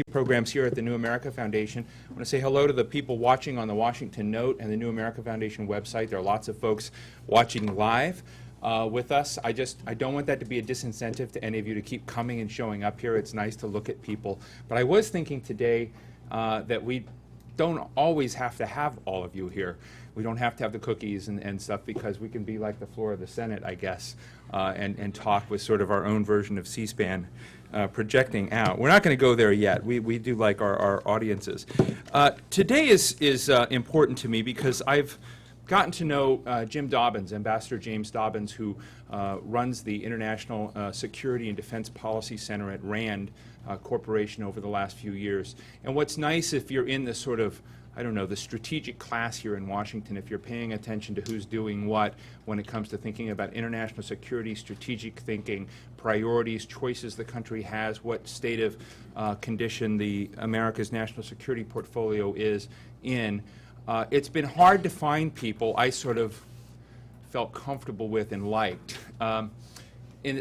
programs here at the New America Foundation. I want to say hello to the people watching on the Washington Note and the New America Foundation website. There are lots of folks watching live with us. I don't want that to be a disincentive to any of you to keep coming and showing up here. It's nice to look at people. But I was thinking today that we don't always have to have all of you here. We don't have to have the cookies and stuff, because we can be like the floor of the Senate, I guess, and talk with sort of our own version of C-SPAN projecting out. We're not going to go there yet. We do like our audiences. Today is important to me because I've gotten to know Jim Dobbins, Ambassador James Dobbins, who runs the International Security and Defense Policy Center at RAND Corporation over the last few years. And what's nice, if you're in this sort of, I don't know, the strategic class here in Washington, if you're paying attention to who's doing what when it comes to thinking about international security, strategic thinking, priorities, choices the country has, what state of condition America's national security portfolio is in, it's been hard to find people I sort of felt comfortable with and liked.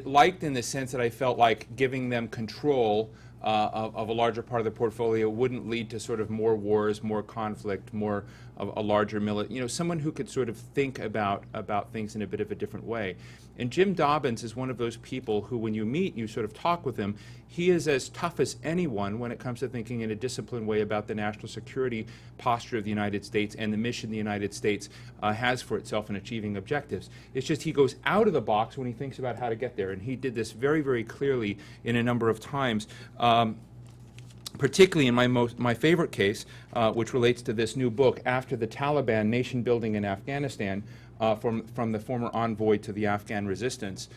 Liked in the sense that I felt like giving them control of a larger part of the portfolio wouldn't lead to sort of more wars, more conflict, more of a larger someone who could sort of think about things in a bit of a different way. And Jim Dobbins is one of those people who, when you meet, you sort of talk with him, he is as tough as anyone when it comes to thinking in a disciplined way about the national security posture of the United States and the mission the United States has for itself in achieving objectives. It's just he goes out of the box when he thinks about how to get there, and he did this very, very clearly in a number of times. Particularly in my favorite case, which relates to this new book, After the Taliban, Nation Building in Afghanistan, from the former envoy to the Afghan resistance.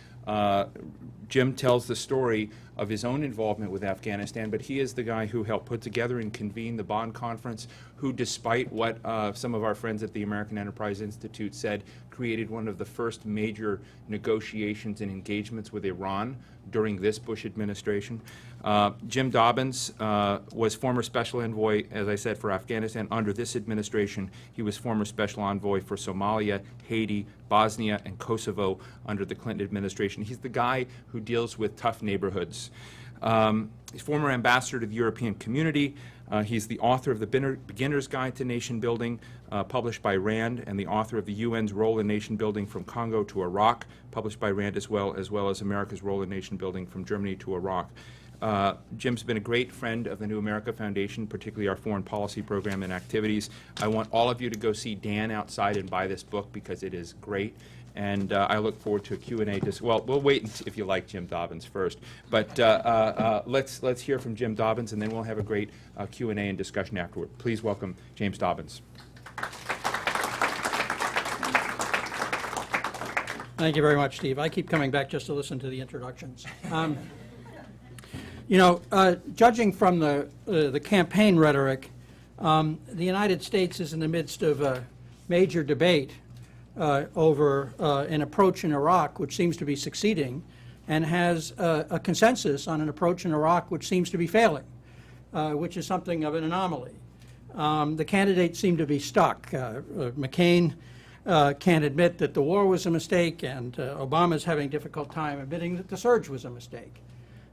Jim tells the story of his own involvement with Afghanistan, but he is the guy who helped put together and convene the Bonn conference, who, despite what some of our friends at the American Enterprise Institute said, created one of the first major negotiations and engagements with Iran during this Bush administration. Jim Dobbins was former special envoy, as I said, for Afghanistan under this administration. He was former special envoy for Somalia, Haiti, Bosnia, and Kosovo under the Clinton administration. He's the guy who deals with tough neighborhoods. He's former ambassador to the European Community. He's the author of the Beginner's Guide to Nation Building, published by RAND, and the author of the UN's Role in Nation Building from Congo to Iraq, published by RAND as well as America's Role in Nation Building from Germany to Iraq. Jim's been a great friend of the New America Foundation, particularly our foreign policy program and activities. I want all of you to go see Dan outside and buy this book because it is great. And I look forward to a Q&A. Well, we'll wait if you like Jim Dobbins first. But let's hear from Jim Dobbins, and then we'll have a great Q&A and discussion afterward. Please welcome James Dobbins. Thank you very much, Steve. I keep coming back just to listen to the introductions. Judging from the campaign rhetoric, the United States is in the midst of a major debate over an approach in Iraq which seems to be succeeding, and has a consensus on an approach in Iraq which seems to be failing, which is something of an anomaly. The candidates seem to be stuck. McCain can't admit that the war was a mistake, and Obama's having a difficult time admitting that the surge was a mistake.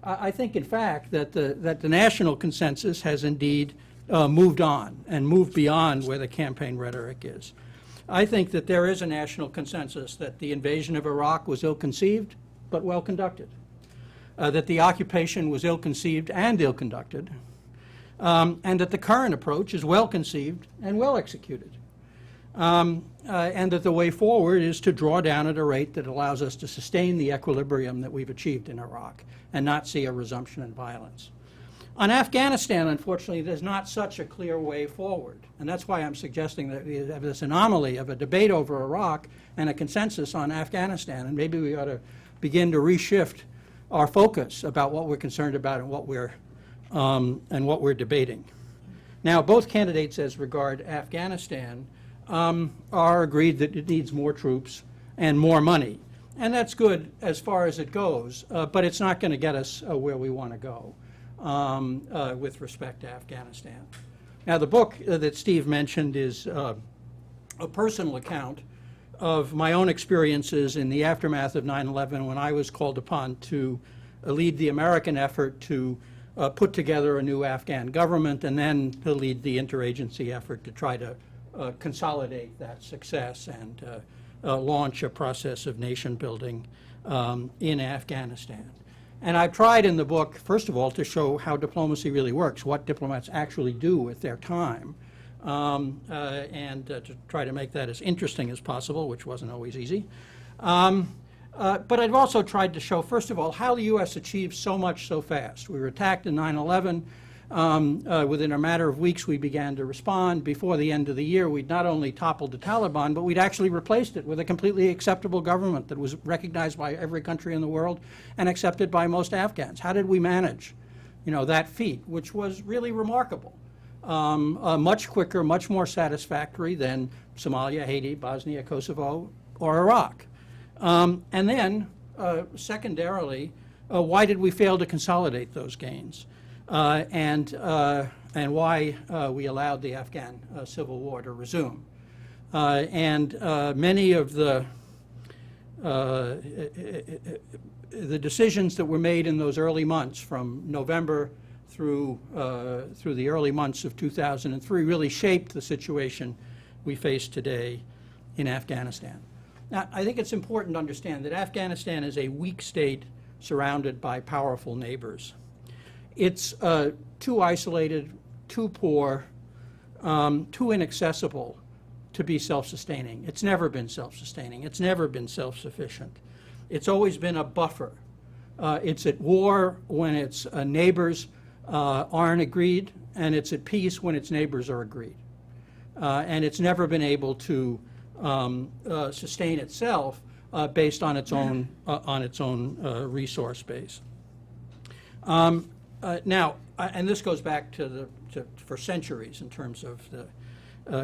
I think, in fact, that the national consensus has indeed moved on and moved beyond where the campaign rhetoric is. I think that there is a national consensus that the invasion of Iraq was ill-conceived but well-conducted, that the occupation was ill-conceived and ill-conducted, and that the current approach is well-conceived and well-executed, and that the way forward is to draw down at a rate that allows us to sustain the equilibrium that we've achieved in Iraq and not see a resumption in violence. On Afghanistan, unfortunately, there's not such a clear way forward, and that's why I'm suggesting that we have this anomaly of a debate over Iraq and a consensus on Afghanistan, and maybe we ought to begin to reshift our focus about what we're concerned about and what we're debating. Now, both candidates as regard Afghanistan are agreed that it needs more troops and more money, and that's good as far as it goes, but it's not going to get us where we want to go. With respect to Afghanistan. Now, the book that Steve mentioned is a personal account of my own experiences in the aftermath of 9/11 when I was called upon to lead the American effort to put together a new Afghan government and then to lead the interagency effort to try to consolidate that success and launch a process of nation building in Afghanistan. And I've tried in the book, first of all, to show how diplomacy really works, what diplomats actually do with their time, and to try to make that as interesting as possible, which wasn't always easy. But I've also tried to show, first of all, how the U.S. achieved so much so fast. We were attacked in 9/11. Within a matter of weeks, we began to respond. Before the end of the year, we'd not only toppled the Taliban, but we'd actually replaced it with a completely acceptable government that was recognized by every country in the world and accepted by most Afghans. How did we manage, that feat, which was really remarkable? Much quicker, much more satisfactory than Somalia, Haiti, Bosnia, Kosovo, or Iraq. And then, secondarily, why did we fail to consolidate those gains? And why we allowed the Afghan civil war to resume. Many of the decisions that were made in those early months, from November through the early months of 2003, really shaped the situation we face today in Afghanistan. Now, I think it's important to understand that Afghanistan is a weak state surrounded by powerful neighbors. It's too isolated, too poor, too inaccessible to be self-sustaining. It's never been self-sustaining. It's never been self-sufficient. It's always been a buffer. It's at war when its neighbors aren't agreed, and it's at peace when its neighbors are agreed. And it's never been able to sustain itself based on its own resource base. Now, and this goes back for centuries in terms of the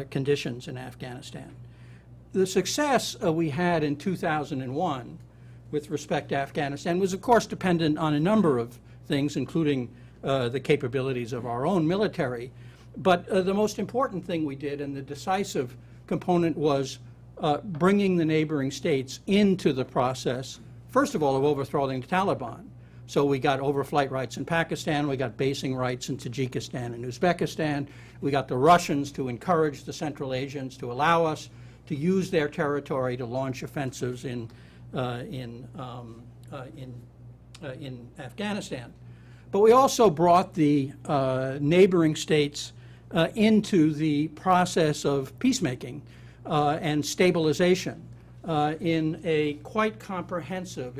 conditions in Afghanistan. The success we had in 2001 with respect to Afghanistan was, of course, dependent on a number of things, including the capabilities of our own military. But the most important thing we did, and the decisive component, was bringing the neighboring states into the process, first of all, of overthrowing the Taliban. So we got overflight rights in Pakistan, we got basing rights in Tajikistan and Uzbekistan, we got the Russians to encourage the Central Asians to allow us to use their territory to launch offensives in Afghanistan. But we also brought the neighboring states into the process of peacemaking and stabilization in a quite comprehensive,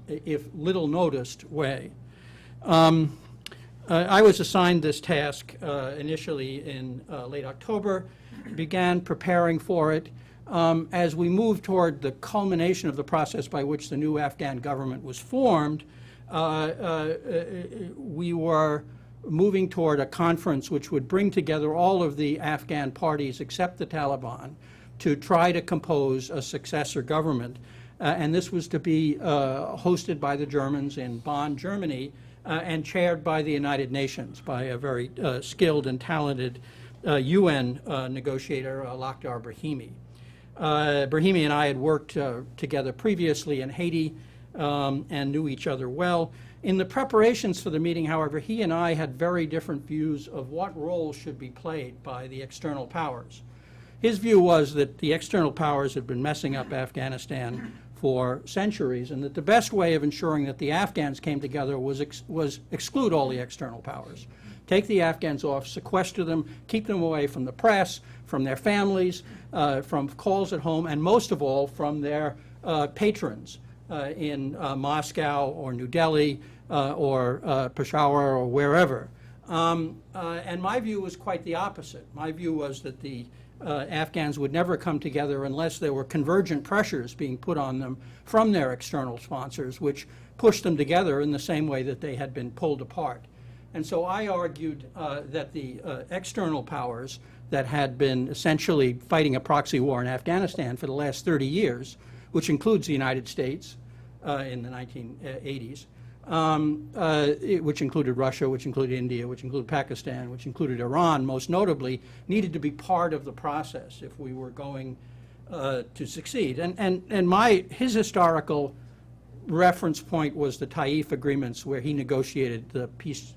if little noticed, way. I was assigned this task initially in late October, began preparing for it. As we moved toward the culmination of the process by which the new Afghan government was formed, we were moving toward a conference which would bring together all of the Afghan parties except the Taliban to try to compose a successor government. And this was to be hosted by the Germans in Bonn, Germany, and chaired by the United Nations, by a very skilled and talented UN negotiator, Lakhdar Brahimi. Brahimi and I had worked together previously in Haiti and knew each other well. In the preparations for the meeting, however, he and I had very different views of what role should be played by the external powers. His view was that the external powers had been messing up Afghanistan for centuries, and that the best way of ensuring that the Afghans came together was exclude all the external powers. Take the Afghans off, sequester them, keep them away from the press, from their families, from calls at home, and most of all from their patrons in Moscow or New Delhi or Peshawar or wherever. And my view was quite the opposite. My view was that the Afghans would never come together unless there were convergent pressures being put on them from their external sponsors, which pushed them together in the same way that they had been pulled apart. And so I argued that the external powers that had been essentially fighting a proxy war in Afghanistan for the last 30 years, which includes the United States in the 1980s, which included Russia, which included India, which included Pakistan, which included Iran, most notably, needed to be part of the process if we were going to succeed. And his historical reference point was the Taif agreements, where he negotiated the peace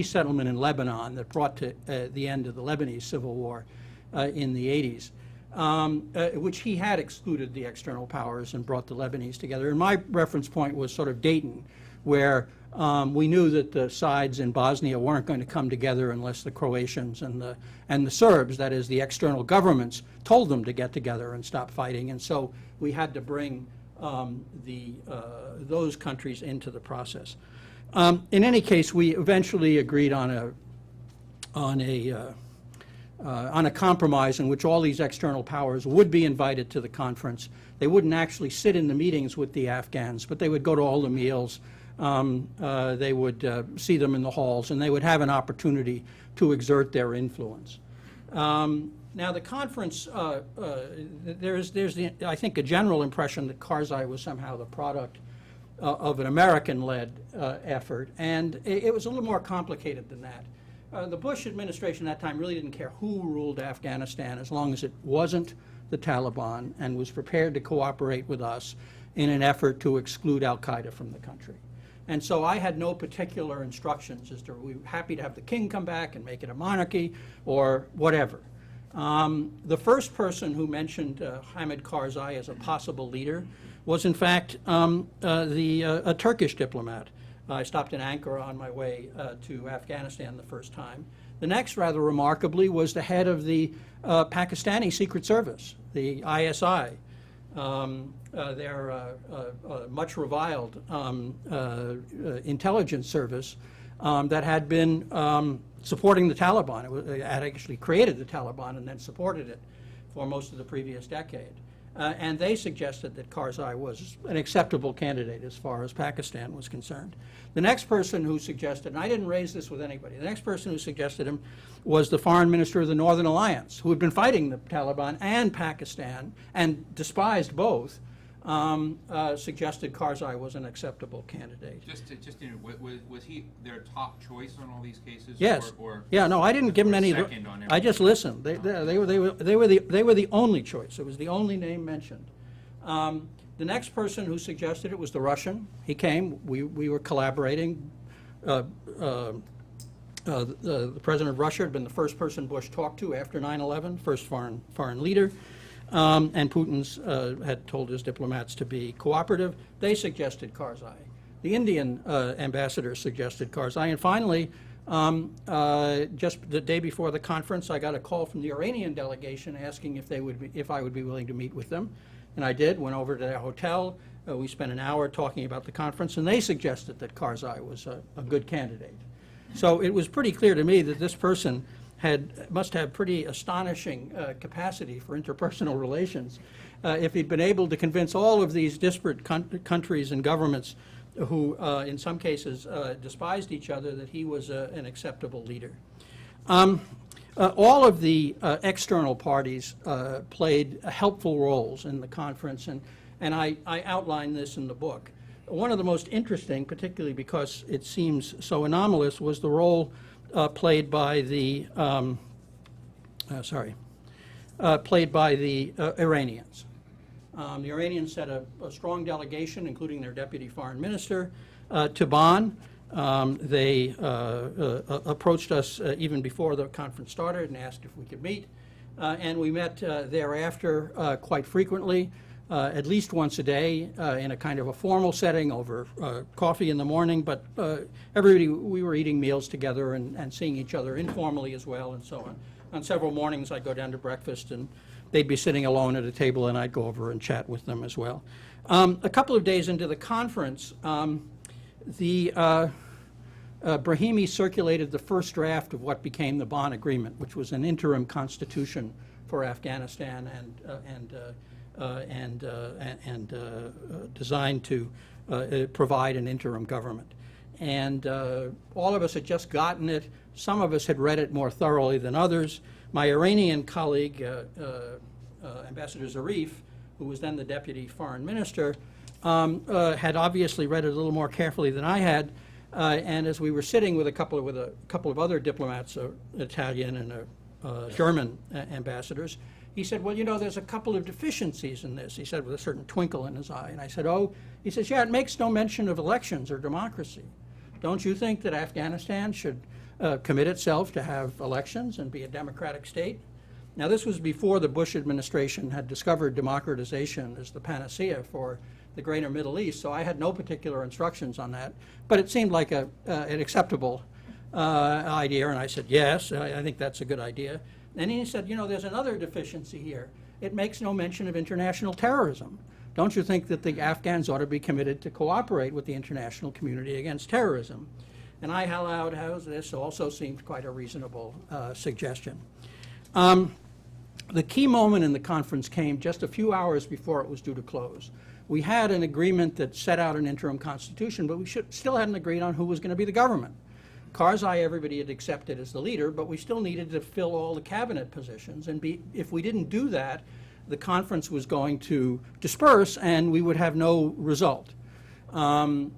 settlement in Lebanon that brought to the end of the Lebanese civil war in the 80s, which he had excluded the external powers and brought the Lebanese together. And my reference point was sort of Dayton, where we knew that the sides in Bosnia weren't going to come together unless the Croatians and the Serbs, that is, the external governments, told them to get together and stop fighting. And so we had to bring those countries into the process. In any case, we eventually agreed on a compromise in which all these external powers would be invited to the conference. They wouldn't actually sit in the meetings with the Afghans, but they would go to all the meals. They would see them in the halls, and they would have an opportunity to exert their influence. Now, the conference, there's I think, a general impression that Karzai was somehow the product of an American-led effort, and it was a little more complicated than that. The Bush administration at that time really didn't care who ruled Afghanistan as long as it wasn't the Taliban, and was prepared to cooperate with us in an effort to exclude al-Qaeda from the country. And so I had no particular instructions as to, we were happy to have the king come back and make it a monarchy or whatever. The first person who mentioned Hamid Karzai as a possible leader was, in fact, a Turkish diplomat. I stopped in Ankara on my way to Afghanistan the first time. The next, rather remarkably, was the head of the Pakistani Secret Service, the ISI. Their much reviled intelligence service that had been supporting the Taliban. It had actually created the Taliban and then supported it for most of the previous decade. And they suggested that Karzai was an acceptable candidate as far as Pakistan was concerned. The next person who suggested, and I didn't raise this with anybody, the next person who suggested him was the foreign minister of the Northern Alliance, who had been fighting the Taliban and Pakistan and despised both, suggested Karzai was an acceptable candidate. Was he their top choice on all these cases? Yes. Or yeah. No, I didn't give him any. I just listened. They were the only choice. It was the only name mentioned. The next person who suggested it was the Russian. He came. We were collaborating. The president of Russia had been the first person Bush talked to after 9/11, first foreign leader. And Putin's had told his diplomats to be cooperative. They suggested Karzai. The Indian ambassador suggested Karzai. And finally, just the day before the conference, I got a call from the Iranian delegation asking if I would be willing to meet with them. And I did, went over to their hotel. We spent an hour talking about the conference, and they suggested that Karzai was a good candidate. So it was pretty clear to me that this person must have pretty astonishing capacity for interpersonal relations if he'd been able to convince all of these disparate countries and governments who, in some cases, despised each other, that he was an acceptable leader. All of the external parties played helpful roles in the conference, and I outline this in the book. One of the most interesting, particularly because it seems so anomalous, was the role played by the Iranians. The Iranians sent a strong delegation, including their deputy foreign minister, to Bonn. They approached us even before the conference started and asked if we could meet. And we met thereafter quite frequently, at least once a day, in a kind of a formal setting over coffee in the morning. But we were eating meals together and seeing each other informally as well, and so on. On several mornings, I'd go down to breakfast, and they'd be sitting alone at a table, and I'd go over and chat with them as well. A couple of days into the conference, Brahimi circulated the first draft of what became the Bonn Agreement, which was an interim constitution for Afghanistan and designed to provide an interim government. And all of us had just gotten it. Some of us had read it more thoroughly than others. My Iranian colleague, Ambassador Zarif, who was then the deputy foreign minister, had obviously read it a little more carefully than I had. And as we were sitting with a couple of other diplomats, Italian and German ambassadors, he said, well, you know, there's a couple of deficiencies in this, he said with a certain twinkle in his eye. And I said, oh, he says, yeah, it makes no mention of elections or democracy. Don't you think that Afghanistan should commit itself to have elections and be a democratic state? Now, this was before the Bush administration had discovered democratization as the panacea for the greater Middle East, so I had no particular instructions on that. But it seemed like an acceptable idea, and I said, yes, I think that's a good idea. And he said, you know, there's another deficiency here. It makes no mention of international terrorism. Don't you think that the Afghans ought to be committed to cooperate with the international community against terrorism? And I allowed how this also seemed quite a reasonable suggestion. The key moment in the conference came just a few hours before it was due to close. We had an agreement that set out an interim constitution, but we still hadn't agreed on who was going to be the government. Karzai, everybody had accepted as the leader, but we still needed to fill all the cabinet positions. And if we didn't do that, the conference was going to disperse and we would have no result. The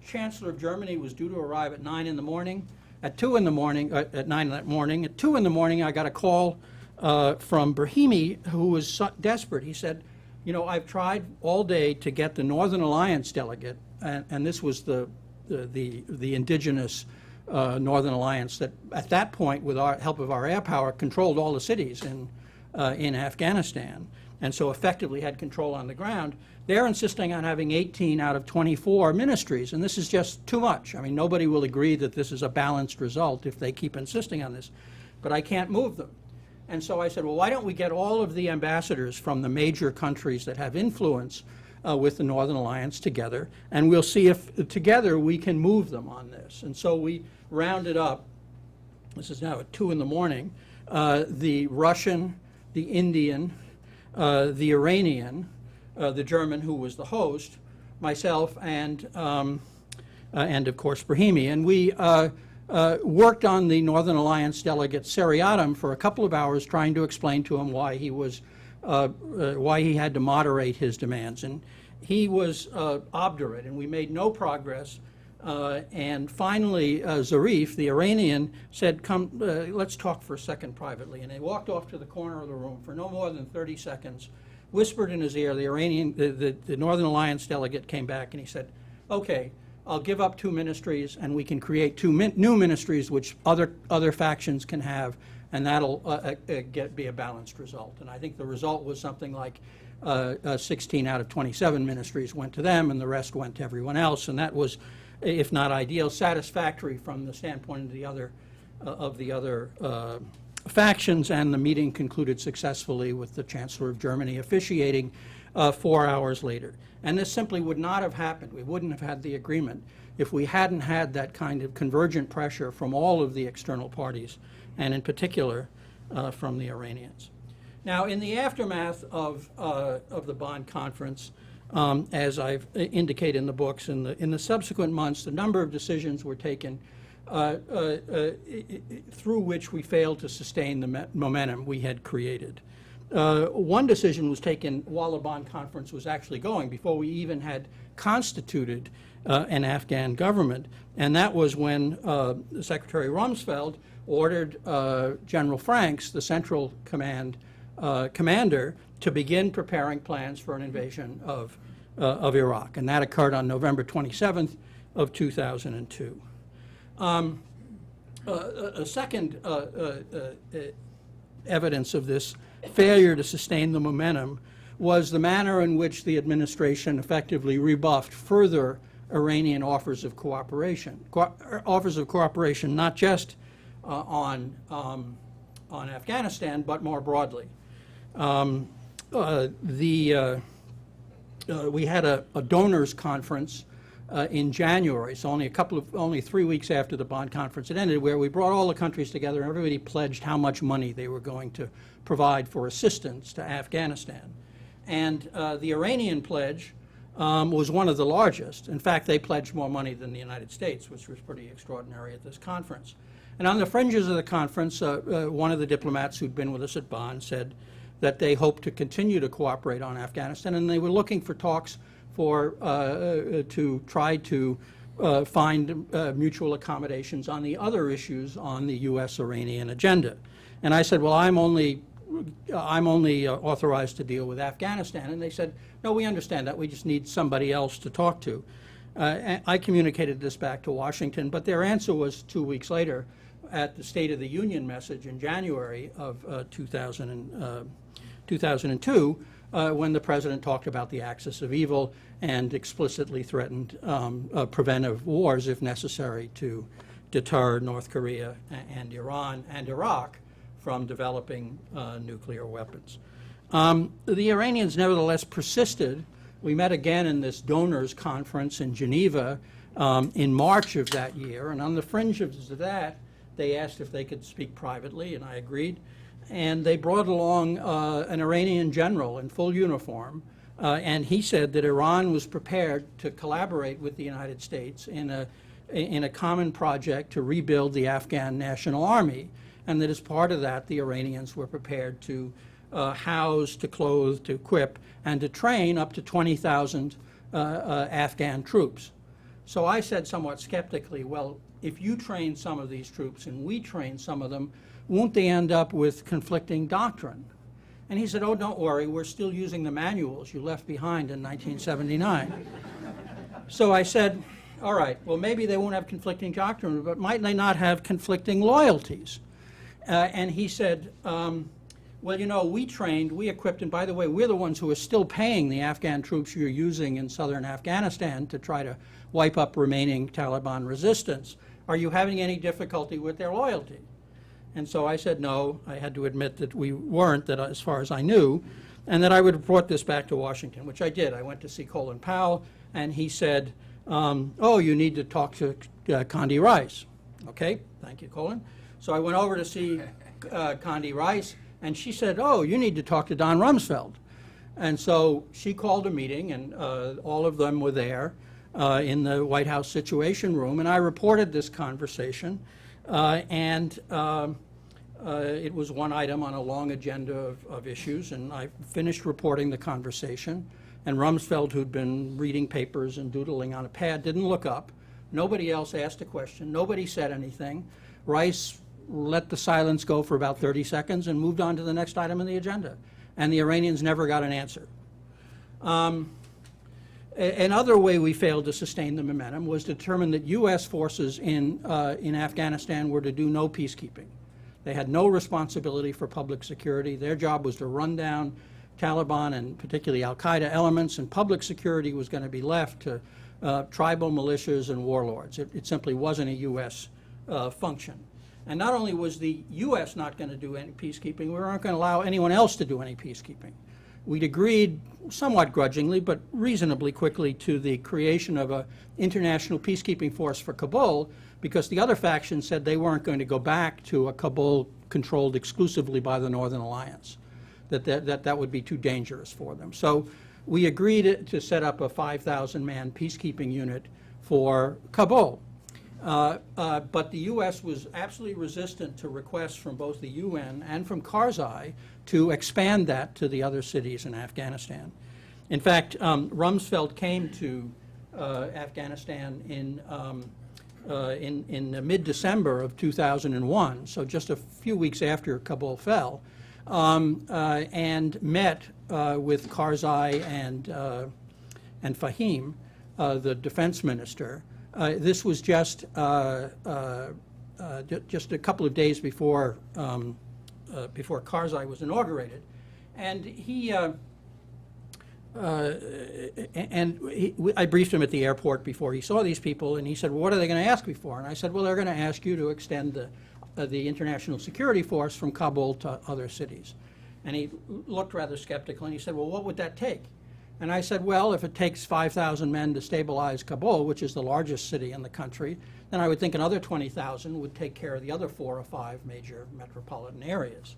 Chancellor of Germany was due to arrive at 9 in the morning. At 2 in the morning, at 9 that morning, at 2 in the morning, I got a call from Brahimi, who was desperate. He said, you know, I've tried all day to get the Northern Alliance delegate, and this was the indigenous Northern Alliance that, at that point, with our help of our air power, controlled all the cities in Afghanistan, and so effectively had control on the ground. They're insisting on having 18 out of 24 ministries, and this is just too much. I mean, nobody will agree that this is a balanced result if they keep insisting on this, but I can't move them. And so I said, well, why don't we get all of the ambassadors from the major countries that have influence with the Northern Alliance together, and we'll see if together we can move them on this. And so we rounded up, this is now at 2 in the morning, the Russian, the Indian, the Iranian, the German, who was the host, myself, and of course Brahimi. And we worked on the Northern Alliance delegate seriatim for a couple of hours, trying to explain to him why he was why he had to moderate his demands. And he was obdurate, and we made no progress. And finally, Zarif, the Iranian, said, come, let's talk for a second privately. And they walked off to the corner of the room for no more than 30 seconds, whispered in his ear. The Iranian, the Northern Alliance delegate came back and he said, okay, I'll give up 2 ministries and we can create 2 new ministries which other factions can have, and that'll be a balanced result. And I think the result was something like 16 out of 27 ministries went to them and the rest went to everyone else. And that was, if not ideal, satisfactory from the standpoint of the other factions, and the meeting concluded successfully with the Chancellor of Germany officiating 4 hours later. And this simply would not have happened. We wouldn't have had the agreement if we hadn't had that kind of convergent pressure from all of the external parties, and in particular from the Iranians. Now, in the aftermath of the Bonn conference, as I've indicated in the books, in the subsequent months, the number of decisions were taken through which we failed to sustain the momentum we had created. One decision was taken while the Bonn conference was actually going, before we even had constituted an Afghan government, and that was when Secretary Rumsfeld ordered General Franks, the Central Command commander, to begin preparing plans for an invasion of Iraq, and that occurred on November 27th of 2002. A second evidence of this failure to sustain the momentum was the manner in which the administration effectively rebuffed further Iranian offers of cooperation. Offers of cooperation not just on Afghanistan, but more broadly. We had a donors conference in January, so only 3 weeks after the Bonn conference had ended, where we brought all the countries together and everybody pledged how much money they were going to provide for assistance to Afghanistan. And the Iranian pledge was one of the largest. In fact, they pledged more money than the United States, which was pretty extraordinary at this conference. And on the fringes of the conference, one of the diplomats who'd been with us at Bonn said that they hoped to continue to cooperate on Afghanistan, and they were looking for talks to try to find mutual accommodations on the other issues on the U.S.-Iranian agenda. And I said, well, I'm only I'm only authorized to deal with Afghanistan. And they said, no, we understand that. We just need somebody else to talk to. And I communicated this back to Washington, but their answer was 2 weeks later at the State of the Union message in January of 2002, when the president talked about the axis of evil and explicitly threatened preventive wars, if necessary, to deter North Korea and Iran and Iraq from developing nuclear weapons. The Iranians nevertheless persisted. We met again in this donors conference in Geneva in March of that year, and on the fringe of that, they asked if they could speak privately, and I agreed. And they brought along an Iranian general in full uniform, and he said that Iran was prepared to collaborate with the United States in a common project to rebuild the Afghan National Army, and that as part of that, the Iranians were prepared to house, to clothe, to equip, and to train up to 20,000 Afghan troops. So I said somewhat skeptically, well, if you train some of these troops and we train some of them, won't they end up with conflicting doctrine? And he said, oh, don't worry, we're still using the manuals you left behind in 1979. So I said, all right, well, maybe they won't have conflicting doctrine, but might they not have conflicting loyalties? And he said, well, you know, we trained, we equipped, and by the way, we're the ones who are still paying the Afghan troops you're using in southern Afghanistan to try to wipe up remaining Taliban resistance. Are you having any difficulty with their loyalty? And so I said no. I had to admit that we weren't, that as far as I knew, and that I would report this back to Washington, which I did. I went to see Colin Powell, and he said, oh, you need to talk to Condi Rice. Okay, thank you, Colin. So I went over to see Condi Rice, and she said, oh, you need to talk to Don Rumsfeld. And so she called a meeting, and all of them were there in the White House Situation Room, and I reported this conversation, and it was one item on a long agenda of issues, and I finished reporting the conversation, and Rumsfeld, who'd been reading papers and doodling on a pad, didn't look up. Nobody else asked a question. Nobody said anything. Rice let the silence go for about 30 seconds and moved on to the next item on the agenda. And the Iranians never got an answer. Another way we failed to sustain the momentum was to determine that U.S. forces in Afghanistan were to do no peacekeeping. They had no responsibility for public security. Their job was to run down Taliban and particularly al-Qaeda elements, and public security was going to be left to tribal militias and warlords. It simply wasn't a U.S. Function. And not only was the U.S. not going to do any peacekeeping, we weren't going to allow anyone else to do any peacekeeping. We'd agreed, somewhat grudgingly, but reasonably quickly, to the creation of an international peacekeeping force for Kabul, because the other faction said they weren't going to go back to a Kabul controlled exclusively by the Northern Alliance, that would be too dangerous for them. So we agreed to set up a 5,000-man peacekeeping unit for Kabul. But the U.S. was absolutely resistant to requests from both the UN and from Karzai to expand that to the other cities in Afghanistan. In fact, Rumsfeld came to Afghanistan in mid-December of 2001, so just a few weeks after Kabul fell, and met with Karzai and Fahim, the defense minister. This was just a couple of days before Karzai was inaugurated, and I briefed him at the airport before he saw these people, and he said, well, what are they going to ask me for? And I said, well, they're going to ask you to extend the international security force from Kabul to other cities. And he looked rather skeptical, and he said, well, what would that take? And I said, well, if it takes 5,000 men to stabilize Kabul, which is the largest city in the country, then I would think another 20,000 would take care of the other 4 or 5 major metropolitan areas.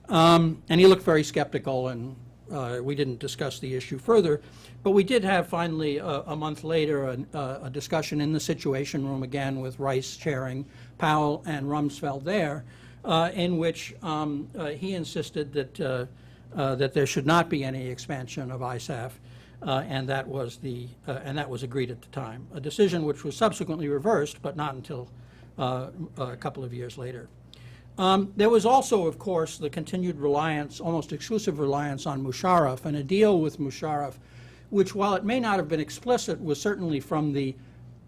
And he looked very skeptical, and we didn't discuss the issue further. But we did have, finally, a month later, a discussion in the Situation Room again with Rice chairing, Powell and Rumsfeld there, in which he insisted that there should not be any expansion of ISAF, and that was agreed at the time. A decision which was subsequently reversed, but not until a couple of years later. There was also, of course, the continued reliance, almost exclusive reliance on Musharraf, and a deal with Musharraf, which, while it may not have been explicit, was certainly from the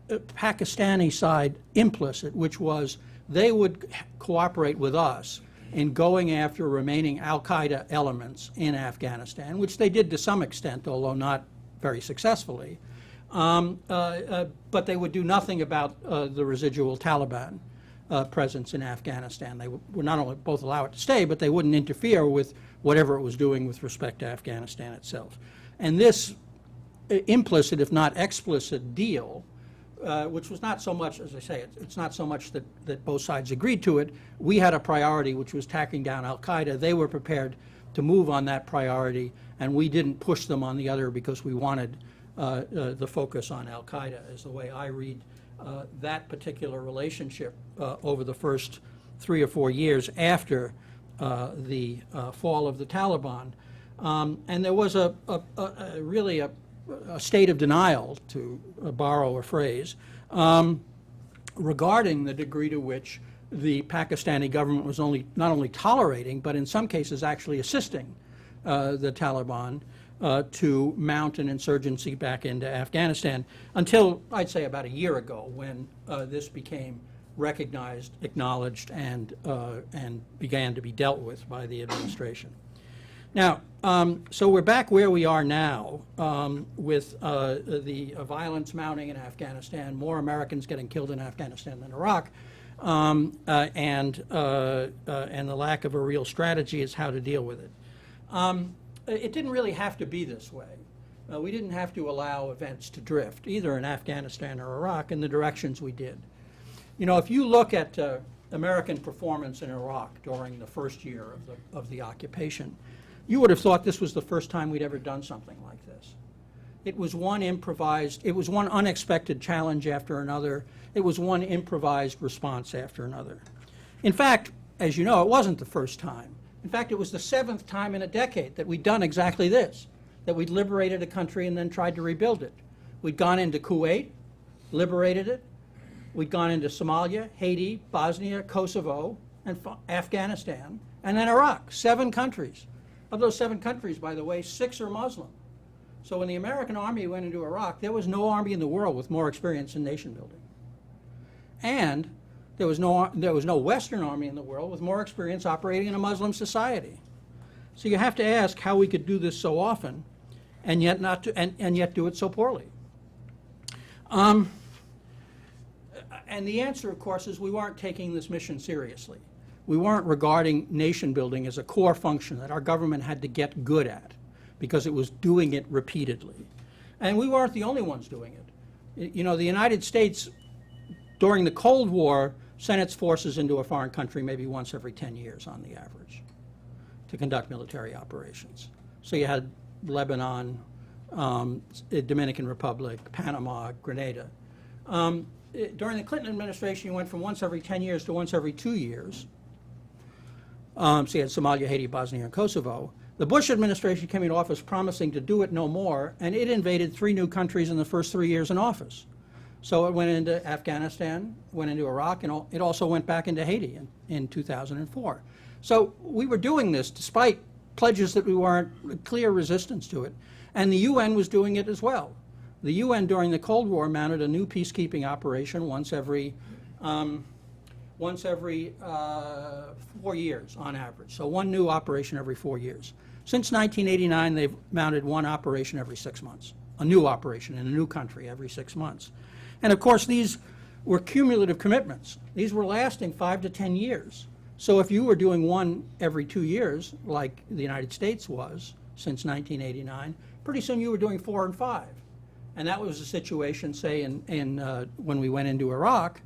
Pakistani side implicit, which was they would cooperate with us in going after remaining al-Qaeda elements in Afghanistan, which they did to some extent, although not very successfully. But they would do nothing about the residual Taliban presence in Afghanistan. They would not only both allow it to stay, but they wouldn't interfere with whatever it was doing with respect to Afghanistan itself. And this implicit, if not explicit, deal, which was not so much, as I say, it's not so much that both sides agreed to it. We had a priority, which was tracking down al-Qaeda. They were prepared to move on that priority, and we didn't push them on the other because we wanted the focus on al-Qaeda, is the way I read that particular relationship over the first 3 or 4 years after the fall of the Taliban. And there was really a state of denial, to borrow a phrase, regarding the degree to which the Pakistani government was not only tolerating, but in some cases actually assisting the Taliban to mount an insurgency back into Afghanistan, until I'd say about a year ago, when this became recognized, acknowledged, and began to be dealt with by the administration. Now, so we're back where we are now, with the violence mounting in Afghanistan, more Americans getting killed in Afghanistan than Iraq, and the lack of a real strategy as how to deal with it. It didn't really have to be this way. We didn't have to allow events to drift, either in Afghanistan or Iraq, in the directions we did. You know, if you look at American performance in Iraq during the first year of the occupation, you would have thought this was the first time we'd ever done something like this. It was one unexpected challenge after another. It was one improvised response after another. In fact, as you know, it wasn't the first time. In fact, it was the 7th time in a decade that we'd done exactly this, that we'd liberated a country and then tried to rebuild it. We'd gone into Kuwait, liberated it. We'd gone into Somalia, Haiti, Bosnia, Kosovo, and Afghanistan, and then Iraq, 7 countries. Of those 7 countries, by the way, 6 are Muslim. So when the American army went into Iraq, there was no army in the world with more experience in nation building. And there was no Western army in the world with more experience operating in a Muslim society. So you have to ask how we could do this so often and yet and yet do it so poorly. And the answer, of course, is we weren't taking this mission seriously. We weren't regarding nation building as a core function that our government had to get good at, because it was doing it repeatedly. And we weren't the only ones doing it. You know, the United States, during the Cold War, sent its forces into a foreign country maybe once every 10 years on the average to conduct military operations. So you had Lebanon, Dominican Republic, Panama, Grenada. During the Clinton administration, you went from once every 10 years to once every 2 years. So you had Somalia, Haiti, Bosnia, and Kosovo. The Bush administration came into office promising to do it no more, and it invaded 3 new countries in the first 3 years in office. So it went into Afghanistan, went into Iraq, and it also went back into Haiti in 2004. So we were doing this despite pledges that we weren't, clear resistance to it. And the UN was doing it as well. The UN during the Cold War mounted a new peacekeeping operation once every 4 years on average. So one new operation every 4 years. Since 1989, they've mounted one operation every 6 months, a new operation in a new country every 6 months. And of course, these were cumulative commitments. These were lasting 5 to 10 years. So if you were doing one every 2 years, like the United States was since 1989, pretty soon you were doing 4 and 5. And that was the situation, say, when we went into Iraq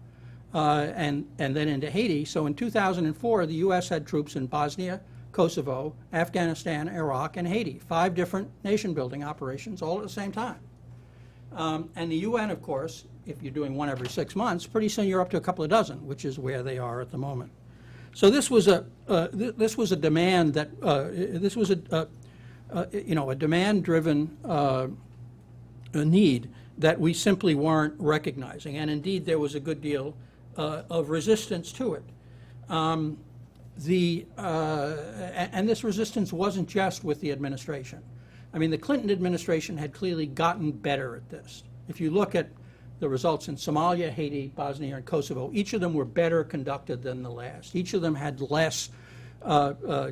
and then into Haiti. So in 2004, the U.S. had troops in Bosnia, Kosovo, Afghanistan, Iraq, and Haiti. 5 different nation-building operations all at the same time. And the UN, of course, if you're doing one every 6 months, pretty soon you're up to a couple of dozen, which is where they are at the moment. So this was a demand that this was a demand-driven need that we simply weren't recognizing, and indeed there was a good deal of resistance to it. And this resistance wasn't just with the administration. I mean, the Clinton administration had clearly gotten better at this. If you look at the results in Somalia, Haiti, Bosnia, and Kosovo, each of them were better conducted than the last. Each of them had less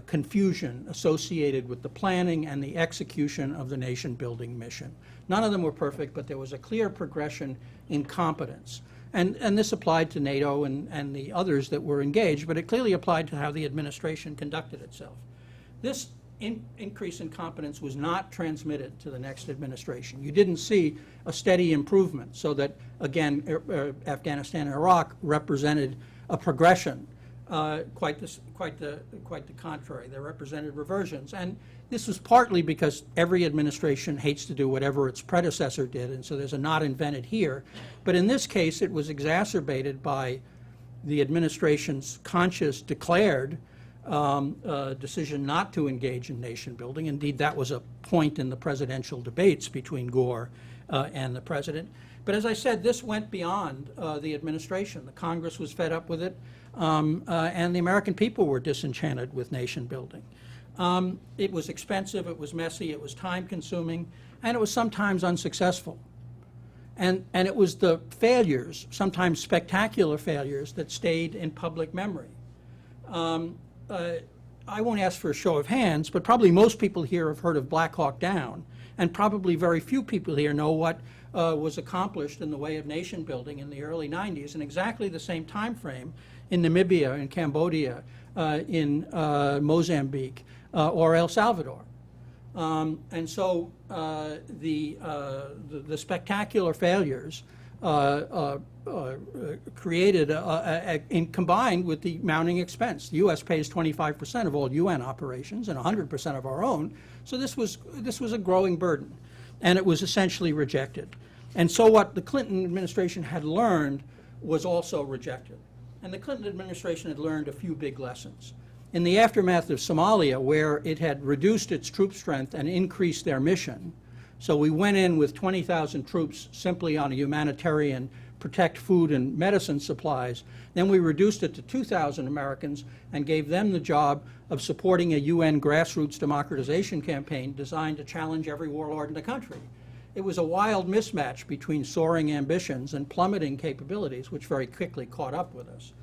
confusion associated with the planning and the execution of the nation-building mission. None of them were perfect, but there was a clear progression in competence. And this applied to NATO and the others that were engaged, but it clearly applied to how the administration conducted itself. This increase in competence was not transmitted to the next administration. You didn't see a steady improvement, so that, again, Afghanistan and Iraq represented a progression. Quite the contrary. They represented reversions. And this was partly because every administration hates to do whatever its predecessor did, and so there's a not invented here. But in this case, it was exacerbated by the administration's conscious, declared decision not to engage in nation building. Indeed, that was a point in the presidential debates between Gore and the president. But as I said, this went beyond the administration. The Congress was fed up with it, and the American people were disenchanted with nation building. It was expensive, it was messy, it was time-consuming, and it was sometimes unsuccessful. And it was the failures, sometimes spectacular failures, that stayed in public memory. I won't ask for a show of hands, but probably most people here have heard of Black Hawk Down, and probably very few people here know what was accomplished in the way of nation building in the early 90s in exactly the same time frame in Namibia, in Cambodia, in Mozambique, or El Salvador. And so the spectacular failures created, combined with the mounting expense. The U.S. pays 25% of all UN operations and 100% of our own, so this was a growing burden, and it was essentially rejected. And so what the Clinton administration had learned was also rejected. And the Clinton administration had learned a few big lessons. In the aftermath of Somalia, where it had reduced its troop strength and increased their mission, so we went in with 20,000 troops simply on a humanitarian, protect food and medicine supplies. Then we reduced it to 2,000 Americans and gave them the job of supporting a UN grassroots democratization campaign designed to challenge every warlord in the country. It was a wild mismatch between soaring ambitions and plummeting capabilities, which very quickly caught up with us.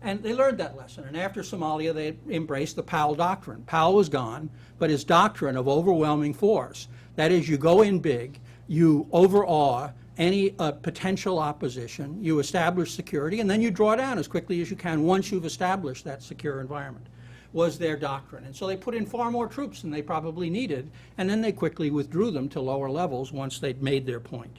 And they learned that lesson. And after Somalia, they embraced the Powell Doctrine. Powell was gone, but his doctrine of overwhelming force, that is, you go in big, you overawe any potential opposition, you establish security, and then you draw down as quickly as you can once you've established that secure environment, was their doctrine. And so they put in far more troops than they probably needed, and then they quickly withdrew them to lower levels once they'd made their point.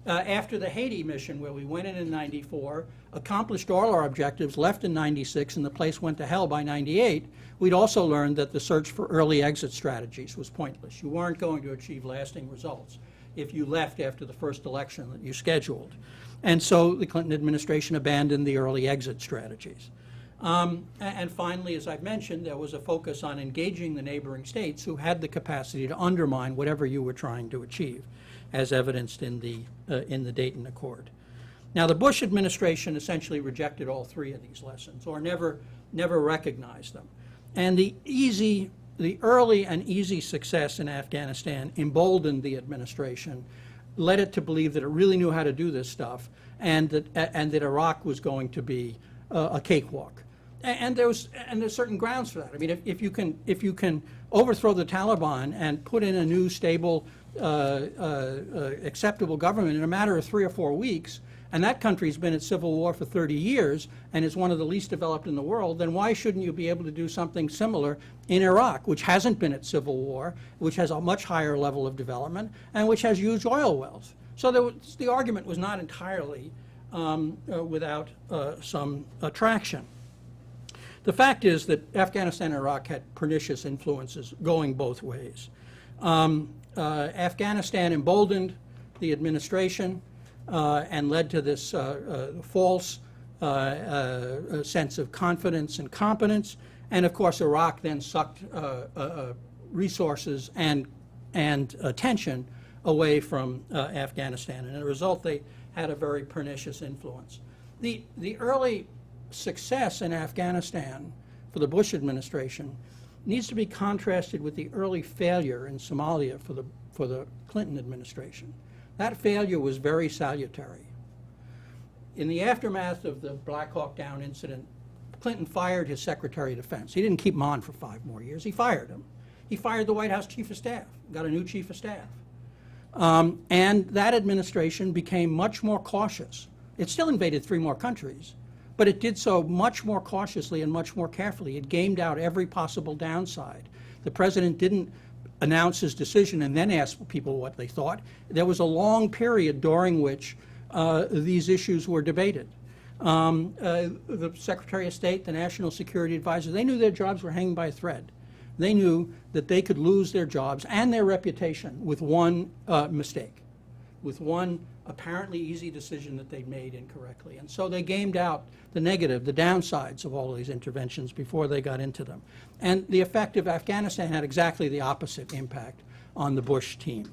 After the Haiti mission, where we went in 94, accomplished all our objectives, left in 96, and the place went to hell by 98, we'd also learned that the search for early exit strategies was pointless. You weren't going to achieve lasting results if you left after the first election that you scheduled. And so the Clinton administration abandoned the early exit strategies. And finally, as I've mentioned, there was a focus on engaging the neighboring states who had the capacity to undermine whatever you were trying to achieve, as evidenced in the Dayton Accord. Now, the Bush administration essentially rejected all three of these lessons, or never recognized them. And the early and easy success in Afghanistan emboldened the administration, led it to believe that it really knew how to do this stuff, and that Iraq was going to be a cakewalk. And there's certain grounds for that. I mean, if you can overthrow the Taliban and put in a new, stable, acceptable government in a matter of 3 or 4 weeks, and that country's been at civil war for 30 years and is one of the least developed in the world, then why shouldn't you be able to do something similar in Iraq, which hasn't been at civil war, which has a much higher level of development, and which has huge oil wells? So the argument was not entirely without some traction. The fact is that Afghanistan and Iraq had pernicious influences going both ways. Afghanistan emboldened the administration and led to this false sense of confidence and competence. And of course, Iraq then sucked resources and attention away from Afghanistan. And as a result, they had a very pernicious influence. The early success in Afghanistan for the Bush administration needs to be contrasted with the early failure in Somalia for the Clinton administration. That failure was very salutary. In the aftermath of the Black Hawk Down incident, Clinton fired his Secretary of Defense. He didn't keep him on for 5 more years. He fired him. He fired the White House Chief of Staff, got a new Chief of Staff. And that administration became much more cautious. It still invaded 3 more countries, but it did so much more cautiously and much more carefully. It gamed out every possible downside. The president didn't announce his decision and then ask people what they thought. There was a long period during which these issues were debated. The Secretary of State, the National Security Advisor, they knew their jobs were hanging by a thread. They knew that they could lose their jobs and their reputation with one mistake, with one apparently easy decision that they'd made incorrectly. And so they gamed out the negative, the downsides of all of these interventions before they got into them. And the effect of Afghanistan had exactly the opposite impact on the Bush team.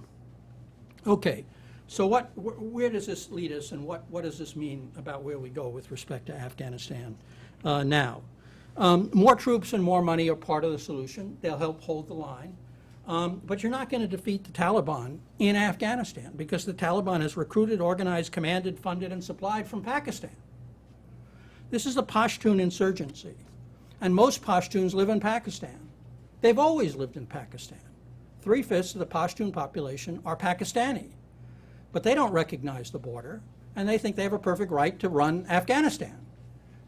Okay, so where does this lead us, and what does this mean about where we go with respect to Afghanistan now? More troops and more money are part of the solution. They'll help hold the line. But you're not going to defeat the Taliban in Afghanistan, because the Taliban is recruited, organized, commanded, funded, and supplied from Pakistan. This is a Pashtun insurgency, and most Pashtuns live in Pakistan. They've always lived in Pakistan. 3/5 of the Pashtun population are Pakistani, but they don't recognize the border, and they think they have a perfect right to run Afghanistan.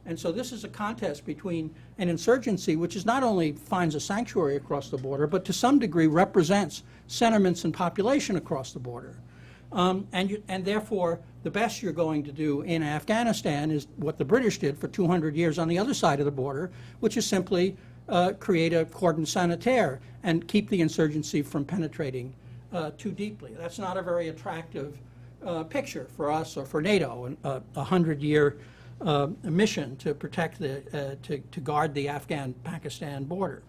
And so this is a contest between an insurgency which is not only finds a sanctuary across the border, but to some degree represents sentiments and population across the border. And therefore, the best you're going to do in Afghanistan is what the British did for 200 years on the other side of the border, which is simply create a cordon sanitaire and keep the insurgency from penetrating too deeply. That's not a very attractive picture for us or for NATO, a 100-year mission to protect to guard the Afghan-Pakistan border.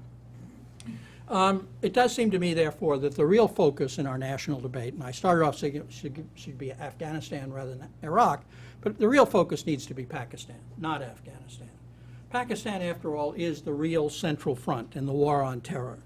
It does seem to me, therefore, that the real focus in our national debate, and I started off saying it should be Afghanistan rather than Iraq, but the real focus needs to be Pakistan, not Afghanistan. Pakistan, after all, is the real central front in the war on terror.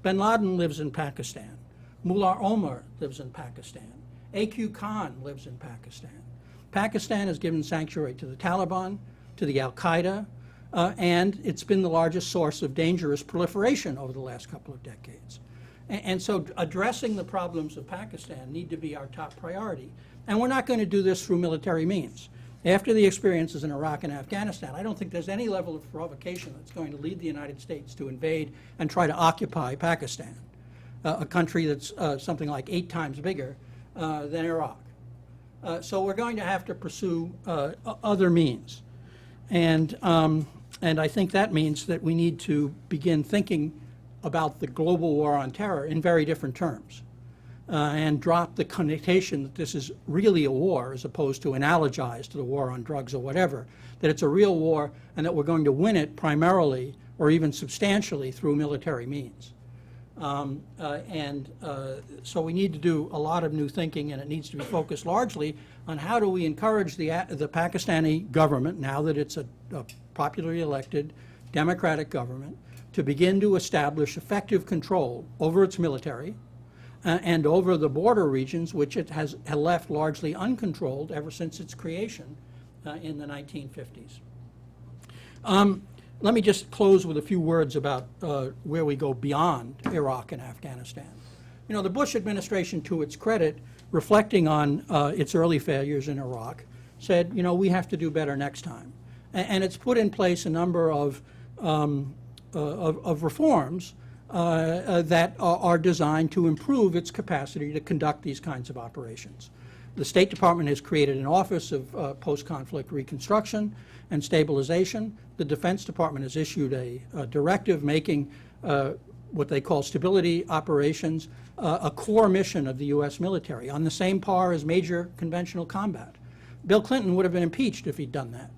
Bin Laden lives in Pakistan. Mullah Omar lives in Pakistan. A.Q. Khan lives in Pakistan. Pakistan has given sanctuary to the Taliban, to the Al-Qaeda, and it's been the largest source of dangerous proliferation over the last couple of decades. And so addressing the problems of Pakistan need to be our top priority. And we're not going to do this through military means. After the experiences in Iraq and Afghanistan, I don't think there's any level of provocation that's going to lead the United States to invade and try to occupy Pakistan, a country that's something like 8 times bigger than Iraq. So we're going to have to pursue other means. And I think that means that we need to begin thinking about the global war on terror in very different terms and drop the connotation that this is really a war as opposed to analogize to the war on drugs or whatever, that it's a real war and that we're going to win it primarily or even substantially through military means. So we need to do a lot of new thinking, and it needs to be focused largely on how do we encourage the Pakistani government, now that it's a popularly elected democratic government, to begin to establish effective control over its military and over the border regions, which it has left largely uncontrolled ever since its creation in the 1950s. Let me just close with a few words about where we go beyond Iraq and Afghanistan. You know, the Bush administration, to its credit, reflecting on its early failures in Iraq, said, you know, we have to do better next time. And it's put in place a number of reforms that are designed to improve its capacity to conduct these kinds of operations. The State Department has created an Office of Post-Conflict Reconstruction and Stabilization. The Defense Department has issued a directive making what they call stability operations a core mission of the U.S. military, on the same par as major conventional combat. Bill Clinton would have been impeached if he'd done that.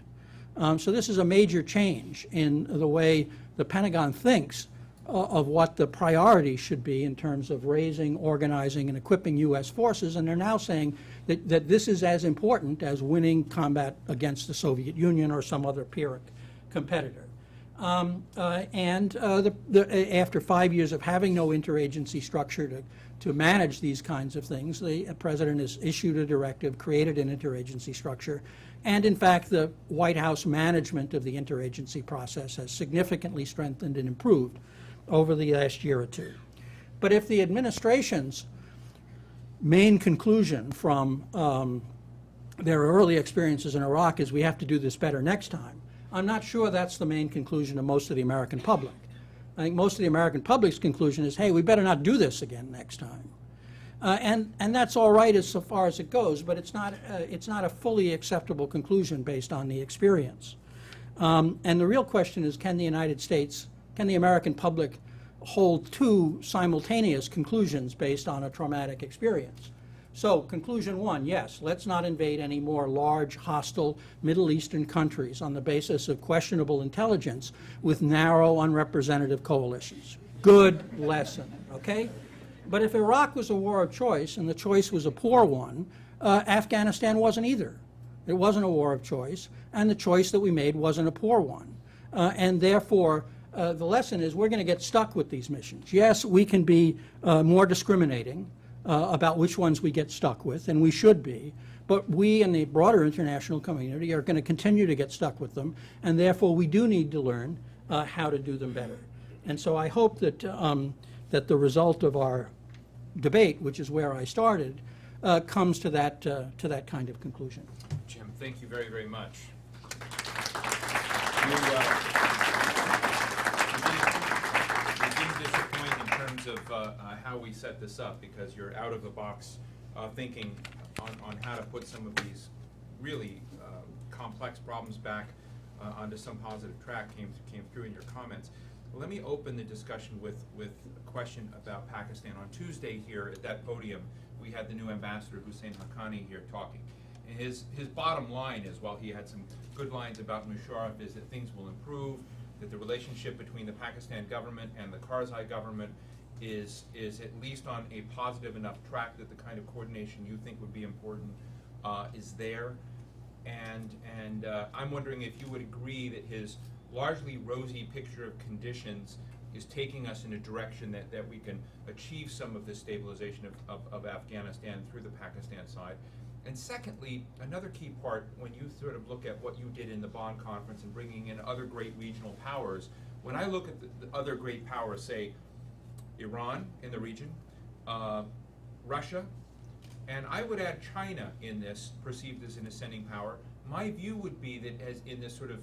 So this is a major change in the way the Pentagon thinks of what the priority should be in terms of raising, organizing, and equipping U.S. forces, and they're now saying that this is as important as winning combat against the Soviet Union or some other peer competitor. After 5 years of having no interagency structure to manage these kinds of things, the president has issued a directive, created an interagency structure, and in fact the White House management of the interagency process has significantly strengthened and improved over the last year or two. But if the administration's main conclusion from their early experiences in Iraq is we have to do this better next time, I'm not sure that's the main conclusion of most of the American public. I think most of the American public's conclusion is, hey, we better not do this again next time. And that's all right as so far as it goes, but it's not a fully acceptable conclusion based on the experience. And the real question is, can the United States, can the American public hold two simultaneous conclusions based on a traumatic experience? So conclusion one, yes, let's not invade any more large, hostile Middle Eastern countries on the basis of questionable intelligence with narrow, unrepresentative coalitions. Good lesson, okay? But if Iraq was a war of choice, and the choice was a poor one, Afghanistan wasn't either. It wasn't a war of choice, and the choice that we made wasn't a poor one. And therefore, the lesson is we're going to get stuck with these missions. Yes, we can be more discriminating about which ones we get stuck with, and we should be, but we and the broader international community are going to continue to get stuck with them, and therefore we do need to learn how to do them better. And so I hope that, that the result of our debate, which is where I started, comes to that kind of conclusion. Jim, thank you very, very much. You didn't disappoint in terms of how we set this up, because you're out of the box thinking on how to put some of these really complex problems back onto some positive track came through in your comments. Let me open the discussion with a question about Pakistan. On Tuesday here at that podium, we had the new ambassador, Hussein Haqqani, here talking. And his bottom line is, while he had some good lines about Musharraf, is that things will improve, that the relationship between the Pakistan government and the Karzai government is at least on a positive enough track that the kind of coordination you think would be important is there. And I'm wondering if you would agree that his largely rosy picture of conditions is taking us in a direction that we can achieve some of the stabilization of Afghanistan through the Pakistan side. And secondly, another key part, when you sort of look at what you did in the Bonn conference and bringing in other great regional powers, when I look at the other great powers, say Iran in the region, Russia, and I would add China in this, perceived as an ascending power, my view would be that as in this sort of,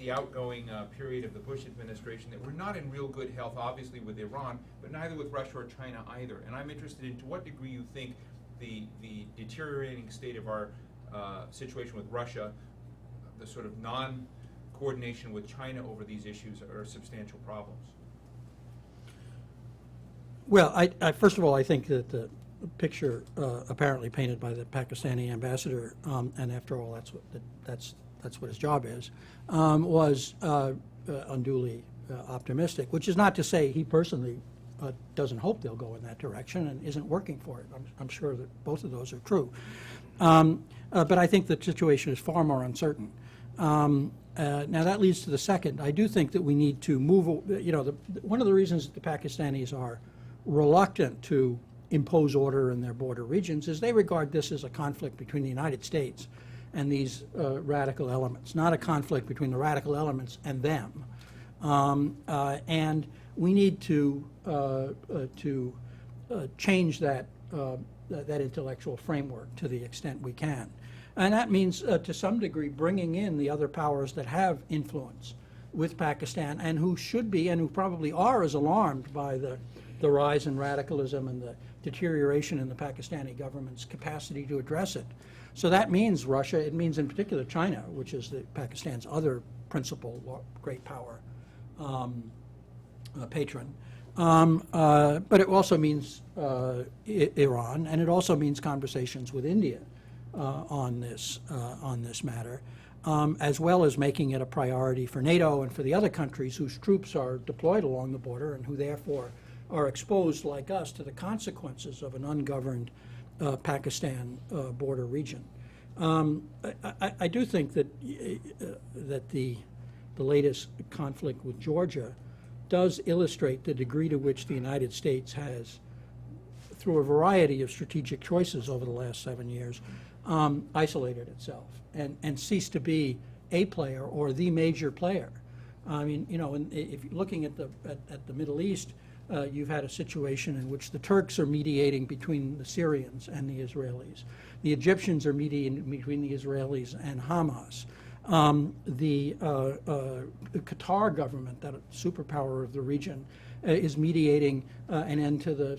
the outgoing period of the Bush administration, that we're not in real good health, obviously, with Iran, but neither with Russia or China either. And I'm interested in to what degree you think the deteriorating state of our situation with Russia, the sort of non-coordination with China over these issues are substantial problems. Well, first of all, I think that the picture apparently painted by the Pakistani ambassador, and after all, that's what his job is, was unduly optimistic, which is not to say he personally doesn't hope they'll go in that direction and isn't working for it. I'm sure that both of those are true. But I think the situation is far more uncertain. Now that leads to the second. I do think that we need to move, one of the reasons that the Pakistanis are reluctant to impose order in their border regions is they regard this as a conflict between the United States and these radical elements, not a conflict between the radical elements and them. And we need to change that intellectual framework to the extent we can. And that means, to some degree, bringing in the other powers that have influence with Pakistan and who should be and who probably are as alarmed by the rise in radicalism and the deterioration in the Pakistani government's capacity to address it. So that means Russia, it means in particular China, which is Pakistan's other principal great power patron. But it also means Iran, and it also means conversations with India on this matter, as well as making it a priority for NATO and for the other countries whose troops are deployed along the border and who therefore are exposed, like us, to the consequences of an ungoverned Pakistan border region. I do think that that the latest conflict with Georgia does illustrate the degree to which the United States has, through a variety of strategic choices over the last 7 years, isolated itself and ceased to be a player or the major player. I mean, you know, if you're looking at the Middle East, you've had a situation in which the Turks are mediating between the Syrians and the Israelis. The Egyptians are mediating between the Israelis and Hamas. The Qatar government, that superpower of the region, is mediating an end to the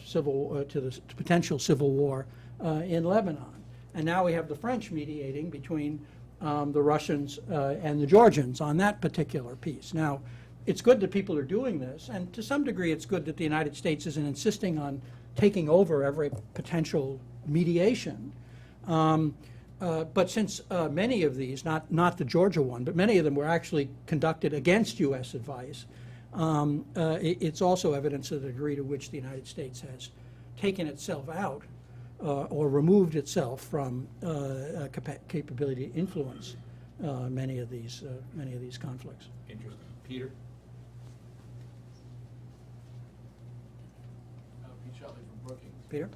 potential civil war in Lebanon. And now we have the French mediating between the Russians and the Georgians on that particular piece. Now, it's good that people are doing this, and to some degree it's good that the United States isn't insisting on taking over every potential mediation. But since many of these, not the Georgia one, but many of them were actually conducted against U.S. advice, it's also evidence of the degree to which the United States has taken itself out or removed itself from capability to influence many of these conflicts. Interesting. Peter? Pete Shelley from Brookings. Peter?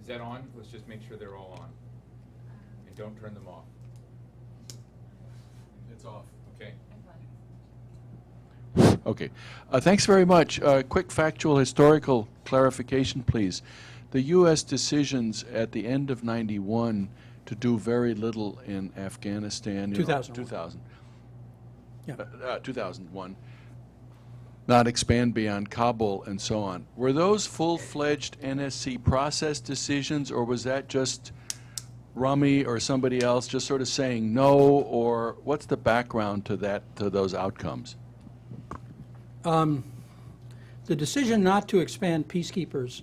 Is that on? Let's just make sure they're all on. And don't turn them off. It's off. Okay. Okay. Thanks very much. Quick factual historical clarification, please. The U.S. decisions at the end of '91 to do very little in Afghanistan. 2001. Yeah. 2001. Not expand beyond Kabul and so on. Were those full-fledged NSC process decisions, or was that just Rummy or somebody else just sort of saying no, or what's the background to those outcomes? The decision not to expand peacekeepers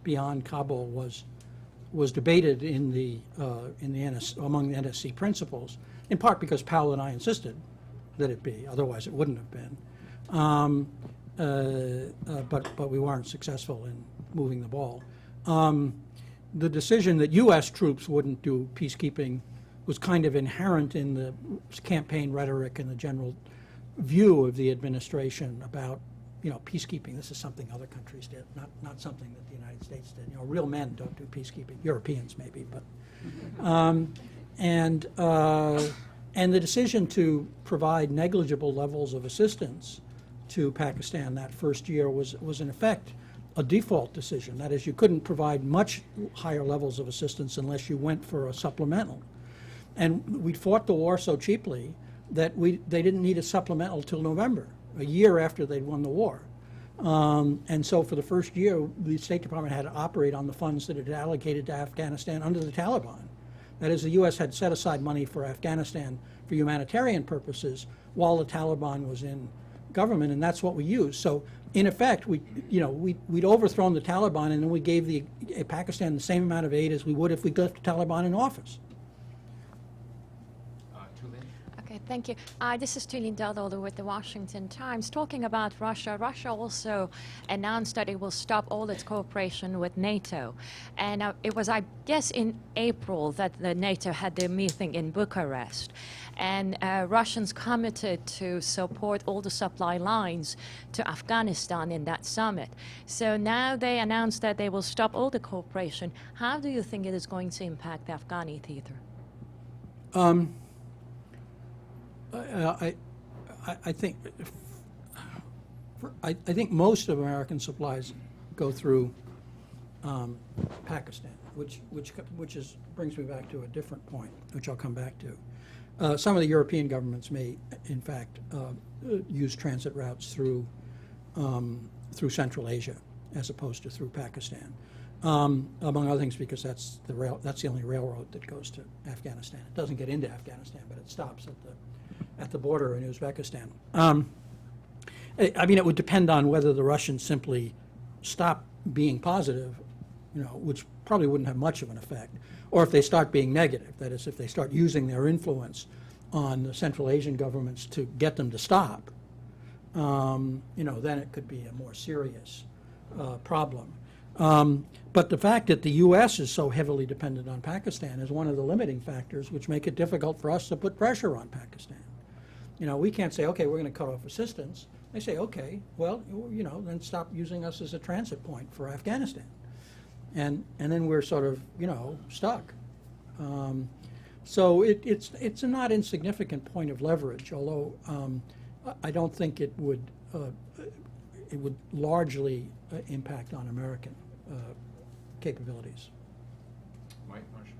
beyond Kabul was debated in the among the NSC principals, in part because Powell and I insisted that it be. Otherwise, it wouldn't have been. But we weren't successful in moving the ball. The decision that U.S. troops wouldn't do peacekeeping was kind of inherent in the campaign rhetoric and the general view of the administration about, you know, peacekeeping. This is something other countries did, not something that the United States did. You know, real men don't do peacekeeping. Europeans maybe, but and the decision to provide negligible levels of assistance to Pakistan that first year was in effect a default decision. That is, you couldn't provide much higher levels of assistance unless you went for a supplemental. And we fought the war so cheaply that they didn't need a supplemental till November, a year after they'd won the war. And so for the first year, the State Department had to operate on the funds that it had allocated to Afghanistan under the Taliban. That is, the U.S. had set aside money for Afghanistan for humanitarian purposes while the Taliban was in government, and that's what we used. So in effect, we'd overthrown the Taliban, and then we gave Pakistan the same amount of aid as we would if we left the Taliban in office. Okay, thank you. This is Tulin Dadolu with the Washington Times. Talking about Russia, Russia also announced that it will stop all its cooperation with NATO. And it was, I guess, in April that the NATO had their meeting in Bucharest. And Russians committed to support all the supply lines to Afghanistan in that summit. So now they announced that they will stop all the cooperation. How do you think it is going to impact the Afghani theater? I think most of American supplies go through Pakistan, which brings me back to a different point, which I'll come back to. Some of the European governments may, in fact, use transit routes through Central Asia as opposed to through Pakistan, among other things because that's the only railroad that goes to Afghanistan. It doesn't get into Afghanistan, but it stops at the border in Uzbekistan. I mean, it would depend on whether the Russians simply stop being positive, which probably wouldn't have much of an effect, or if they start being negative. That is, if they start using their influence on the Central Asian governments to get them to stop, then it could be a more serious problem. But the fact that the U.S. is so heavily dependent on Pakistan is one of the limiting factors which make it difficult for us to put pressure on Pakistan. You know, we can't say, okay, we're going to cut off assistance. They say, okay, well, you know, then stop using us as a transit point for Afghanistan. And then we're sort of, you know, stuck. So it's a not insignificant point of leverage, although I don't think it would largely impact on American capabilities. Mike Marshall.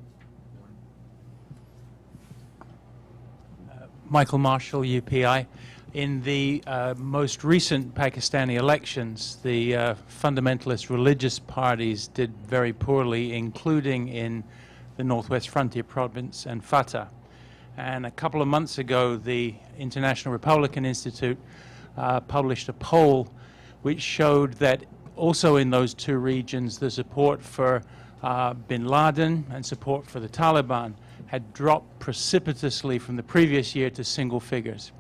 Michael Marshall, UPI. In the most recent Pakistani elections, the fundamentalist religious parties did very poorly, including in the Northwest Frontier Province and Fatah. And a couple of months ago, the International Republican Institute published a poll which showed that also in those two regions, the support for bin Laden and support for the Taliban had dropped precipitously from the previous year to single figures.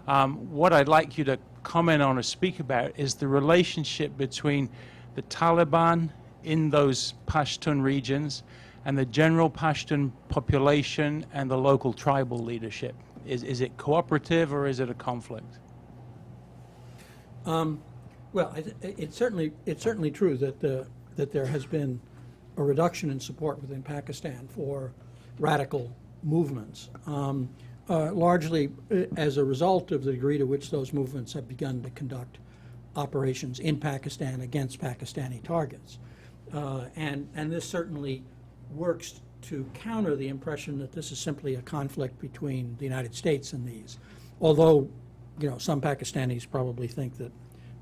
What I'd like you to comment on or speak about is the relationship between the Taliban in those Pashtun regions and the general Pashtun population and the local tribal leadership. Is it cooperative or is it a conflict? Well, it's certainly true that there has been a reduction in support within Pakistan for radical movements, largely as a result of the degree to which those movements have begun to conduct operations in Pakistan against Pakistani targets. And this certainly works to counter the impression that this is simply a conflict between the United States and these. Although, you know, some Pakistanis probably think that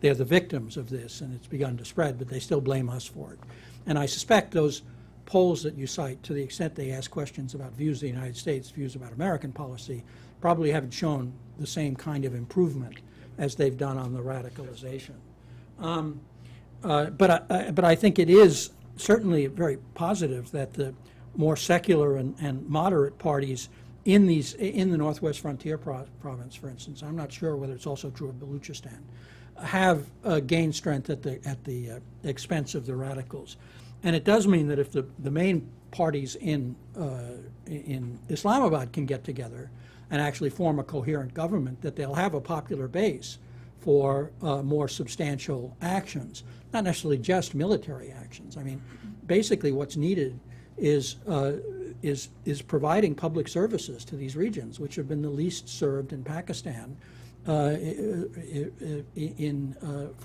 they're the victims of this and it's begun to spread, but they still blame us for it. And I suspect those polls that you cite, to the extent they ask questions about views of the United States, views about American policy, probably haven't shown the same kind of improvement as they've done on the radicalization. But I think it is certainly very positive that the more secular and moderate parties in the Northwest Frontier province, for instance, I'm not sure whether it's also true of Baluchistan, have gained strength at the expense of the radicals. And it does mean that if the main parties in Islamabad can get together and actually form a coherent government, that they'll have a popular base for more substantial actions, not necessarily just military actions. I mean, basically what's needed is providing public services to these regions, which have been the least served in Pakistan for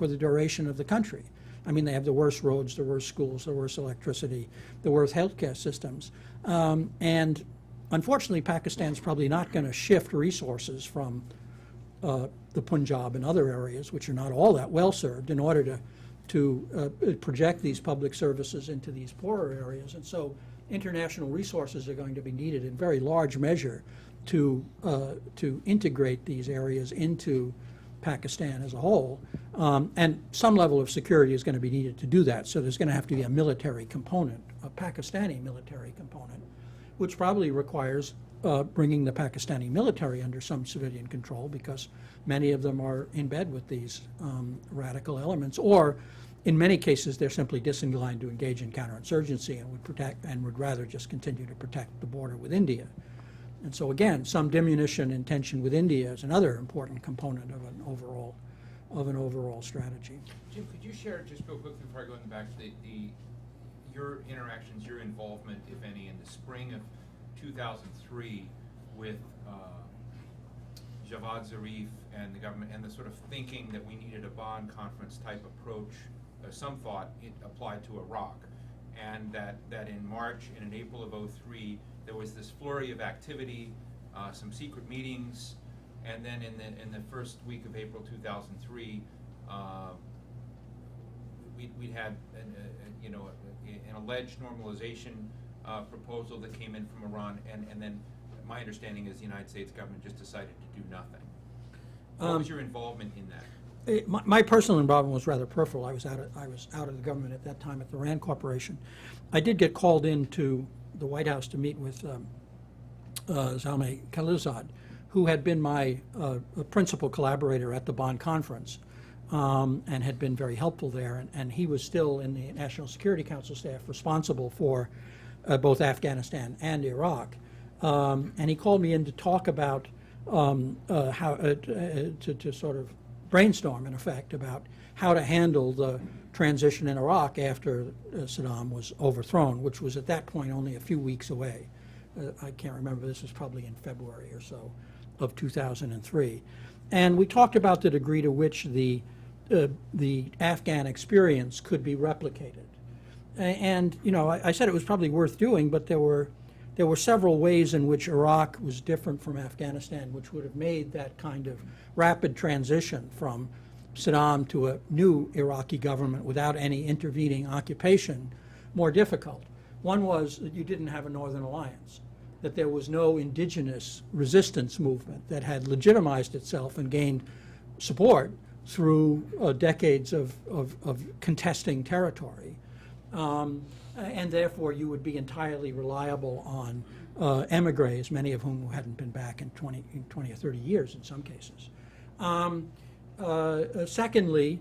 the duration of the country. I mean, they have the worst roads, the worst schools, the worst electricity, the worst healthcare systems. And unfortunately, Pakistan's probably not going to shift resources from the Punjab and other areas, which are not all that well served, in order to project these public services into these poorer areas. And so international resources are going to be needed in very large measure to integrate these areas into Pakistan as a whole. And some level of security is going to be needed to do that. So there's going to have to be a military component, a Pakistani military component, which probably requires bringing the Pakistani military under some civilian control, because many of them are in bed with these radical elements, or in many cases they're simply disinclined to engage in counterinsurgency and would rather just continue to protect the border with India. And so again, some diminution in tension with India is another important component of an overall strategy. Jim, could you share just real quickly before I go in the back your interactions, your involvement, if any, in the spring of 2003 with Javad Zarif and the government, and the sort of thinking that we needed a Bonn conference type approach? Some thought it applied to Iraq, and that in March and in April of 2003 there was this flurry of activity, some secret meetings, and then in the first week of April 2003, we had an alleged normalization proposal that came in from Iran, and then my understanding is the United States government just decided to do nothing. What was your involvement in that? My personal involvement was rather peripheral. I was out of the government at that time at the RAND Corporation. I did get called into the White House to meet with Zalmay Khalilzad, who had been my principal collaborator at the Bonn conference and had been very helpful there. And he was still in the National Security Council staff responsible for both Afghanistan and Iraq. And he called me in to talk about how to sort of brainstorm, in effect, about how to handle the transition in Iraq after Saddam was overthrown, which was at that point only a few weeks away. I can't remember, this was probably in February or so of 2003. And we talked about the degree to which the Afghan experience could be replicated. And, you know, I said it was probably worth doing, but there were several ways in which Iraq was different from Afghanistan, which would have made that kind of rapid transition from Saddam to a new Iraqi government without any intervening occupation more difficult. One was that you didn't have a Northern Alliance, that there was no indigenous resistance movement that had legitimized itself and gained support through decades of contesting territory. And therefore, you would be entirely reliable on emigres, many of whom hadn't been back in 20 or 30 years in some cases. Secondly,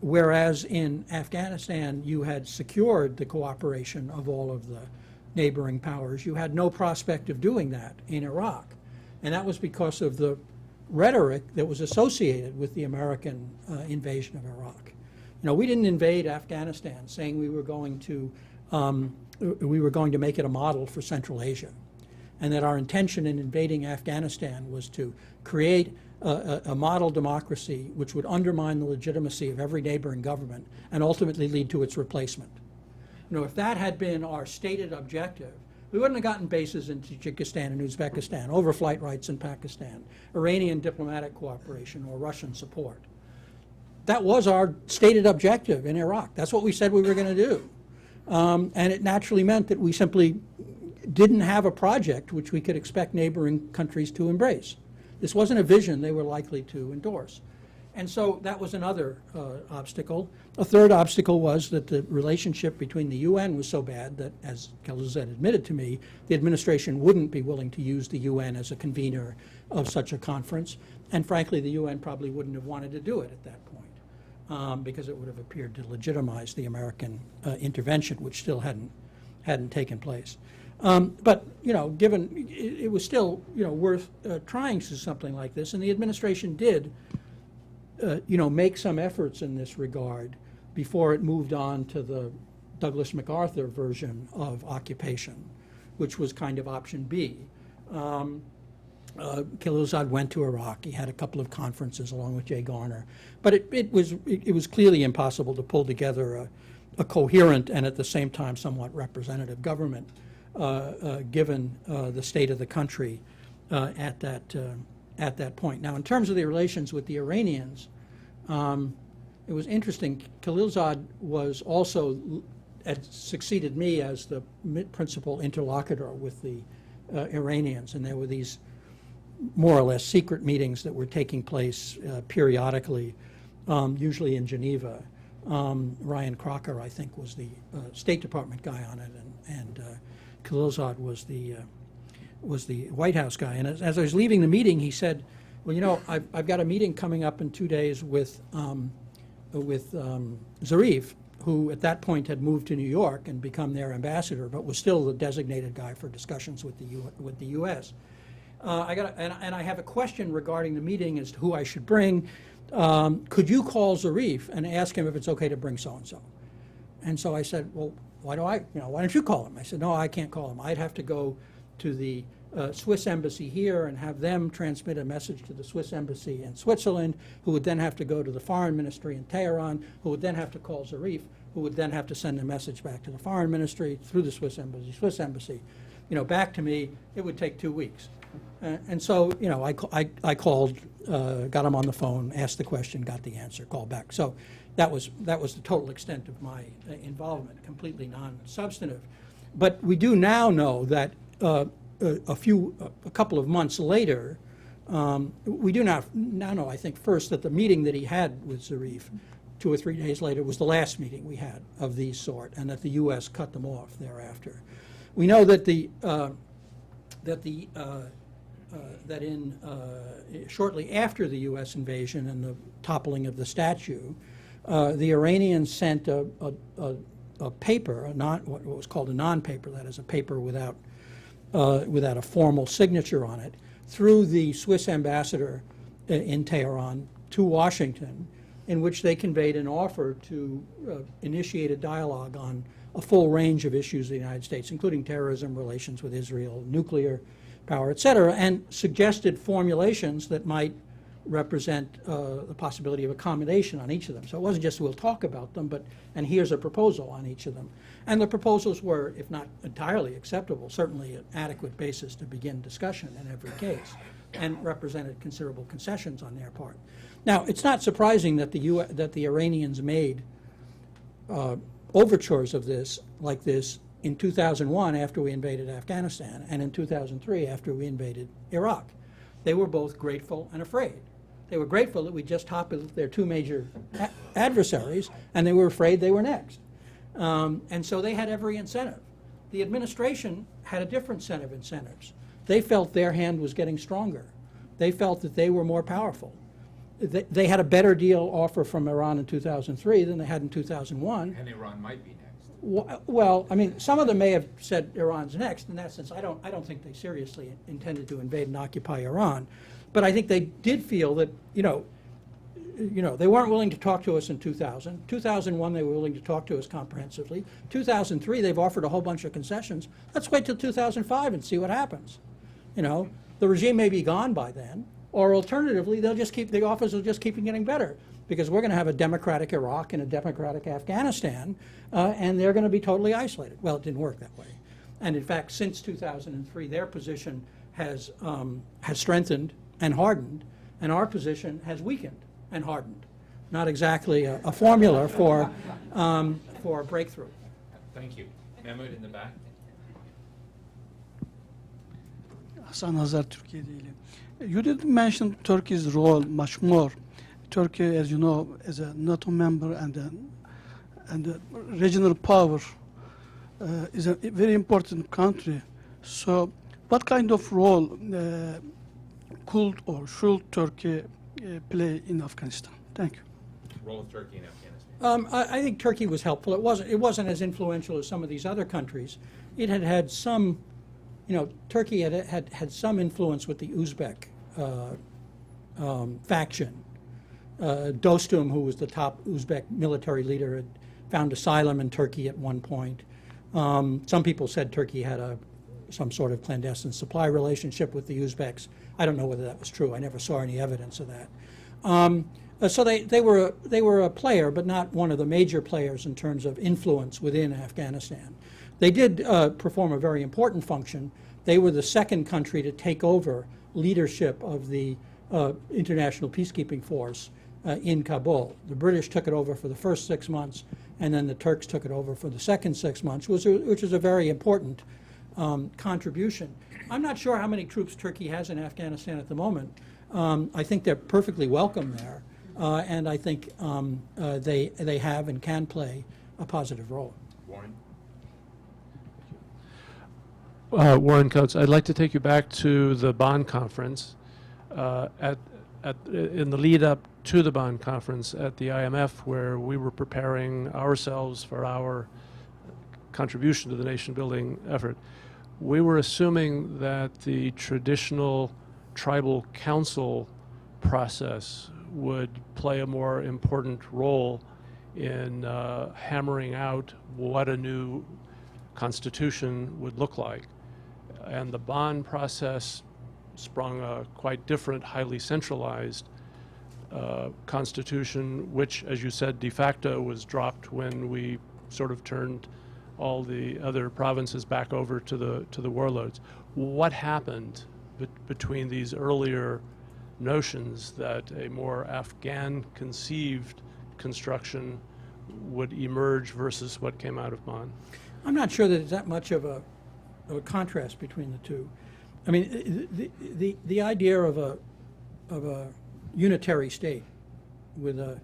whereas in Afghanistan you had secured the cooperation of all of the neighboring powers, you had no prospect of doing that in Iraq. And that was because of the rhetoric that was associated with the American invasion of Iraq. You know, we didn't invade Afghanistan saying we were going to make it a model for Central Asia, and that our intention in invading Afghanistan was to create a model democracy which would undermine the legitimacy of every neighboring government and ultimately lead to its replacement. You know, if that had been our stated objective, we wouldn't have gotten bases in Tajikistan and Uzbekistan, overflight rights in Pakistan, Iranian diplomatic cooperation, or Russian support. That was our stated objective in Iraq. That's what we said we were going to do. And it naturally meant that we simply didn't have a project which we could expect neighboring countries to embrace. This wasn't a vision they were likely to endorse. And so that was another obstacle. A third obstacle was that the relationship between the UN was so bad that, as Khalilzad admitted to me, the administration wouldn't be willing to use the UN as a convener of such a conference. And frankly, the UN probably wouldn't have wanted to do it at that point, because it would have appeared to legitimize the American intervention, which still hadn't taken place. But, you know, given it was still, you know, worth trying something like this, and the administration did, you know, make some efforts in this regard before it moved on to the Douglas MacArthur version of occupation, which was kind of option B. Khalilzad went to Iraq. He had a couple of conferences along with Jay Garner, but it was clearly impossible to pull together a coherent and at the same time somewhat representative government, given the state of the country at that point. Now, in terms of the relations with the Iranians, it was interesting. Khalilzad was also had succeeded me as the principal interlocutor with the Iranians, and there were these more or less secret meetings that were taking place periodically, usually in Geneva. Ryan Crocker, I think, was the State Department guy on it, and Khalilzad was the White House guy. And as I was leaving the meeting, he said, well, you know, I've got a meeting coming up in 2 days with Zarif, who at that point had moved to New York and become their ambassador, but was still the designated guy for discussions with the U.S. And I have a question regarding the meeting as to who I should bring. Could you call Zarif and ask him if it's okay to bring so-and-so? And so I said, well, why don't you call him? I said, no, I can't call him. I'd have to go to the Swiss embassy here and have them transmit a message to the Swiss embassy in Switzerland, who would then have to go to the foreign ministry in Tehran, who would then have to call Zarif, who would then have to send a message back to the foreign ministry through the Swiss embassy, you know, back to me. It would take 2 weeks. And so, you know, I called, got him on the phone, asked the question, got the answer, called back. So that was the total extent of my involvement, completely non-substantive. But we do now know that a couple of months later, we do now know, I think, first that the meeting that he had with Zarif 2 or 3 days later was the last meeting we had of these sort, and that the U.S. cut them off thereafter. We know that the shortly after the U.S. invasion and the toppling of the statue, the Iranians sent a paper, what was called a non-paper, that is a paper without a formal signature on it, through the Swiss ambassador in Tehran to Washington, in which they conveyed an offer to initiate a dialogue on a full range of issues in the United States, including terrorism, relations with Israel, nuclear power, et cetera, and suggested formulations that might represent the possibility of accommodation on each of them. So it wasn't just we'll talk about them, and here's a proposal on each of them. And the proposals were, if not entirely acceptable, certainly an adequate basis to begin discussion in every case, and represented considerable concessions on their part. Now, it's not surprising that the Iranians made overtures of this, like this, in 2001 after we invaded Afghanistan, and in 2003 after we invaded Iraq. They were both grateful and afraid. They were grateful that we just toppled their two major adversaries, and they were afraid they were next. And so they had every incentive. The administration had a different set of incentives. They felt their hand was getting stronger. They felt that they were more powerful. They had a better deal offer from Iran in 2003 than they had in 2001. And Iran might be next. Well, I mean, some of them may have said Iran's next. In that sense, I don't think they seriously intended to invade and occupy Iran. But I think they did feel that, they weren't willing to talk to us in 2000. 2001, they were willing to talk to us comprehensively. 2003, they've offered a whole bunch of concessions. Let's wait till 2005 and see what happens. The regime may be gone by then, or alternatively, the offers will just keep getting better, because we're going to have a democratic Iraq and a democratic Afghanistan, and they're going to be totally isolated. Well, it didn't work that way. And in fact, since 2003, their position has strengthened and hardened, and our position has weakened and hardened. Not exactly a formula for a breakthrough. Thank you. Mahmoud in the back. Hasan Hazar, Türkiye değilim. You did mention Turkey's role much more. Turkey, as you know, is a NATO member and a regional power, is a very important country. So what kind of role could or should Turkey play in Afghanistan? Thank you. Role of Turkey in Afghanistan. I think Turkey was helpful. It wasn't as influential as some of these other countries. It had some, Turkey had some influence with the Uzbek faction. Dostum, who was the top Uzbek military leader, had found asylum in Turkey at one point. Some people said Turkey had some sort of clandestine supply relationship with the Uzbeks. I don't know whether that was true. I never saw any evidence of that. So they were a player, but not one of the major players in terms of influence within Afghanistan. They did perform a very important function. They were the second country to take over leadership of the international peacekeeping force in Kabul. The British took it over for the first 6 months, and then the Turks took it over for the second 6 months, which is a very important contribution. I'm not sure how many troops Turkey has in Afghanistan at the moment. I think they're perfectly welcome there, and I think they have and can play a positive role. Warren. Warren Coates, I'd like to take you back to the Bonn conference. In the lead up to the Bonn conference at the IMF, where we were preparing ourselves for our contribution to the nation building effort, we were assuming that the traditional tribal council process would play a more important role in hammering out what a new constitution would look like. And the Bonn process sprung a quite different, highly centralized constitution, which, as you said, de facto was dropped when we sort of turned all the other provinces back over to the warlords. What happened between these earlier notions that a more Afghan-conceived construction would emerge versus what came out of Bonn? I'm not sure that there's that much of a contrast between the two. I mean, the idea of a unitary state with a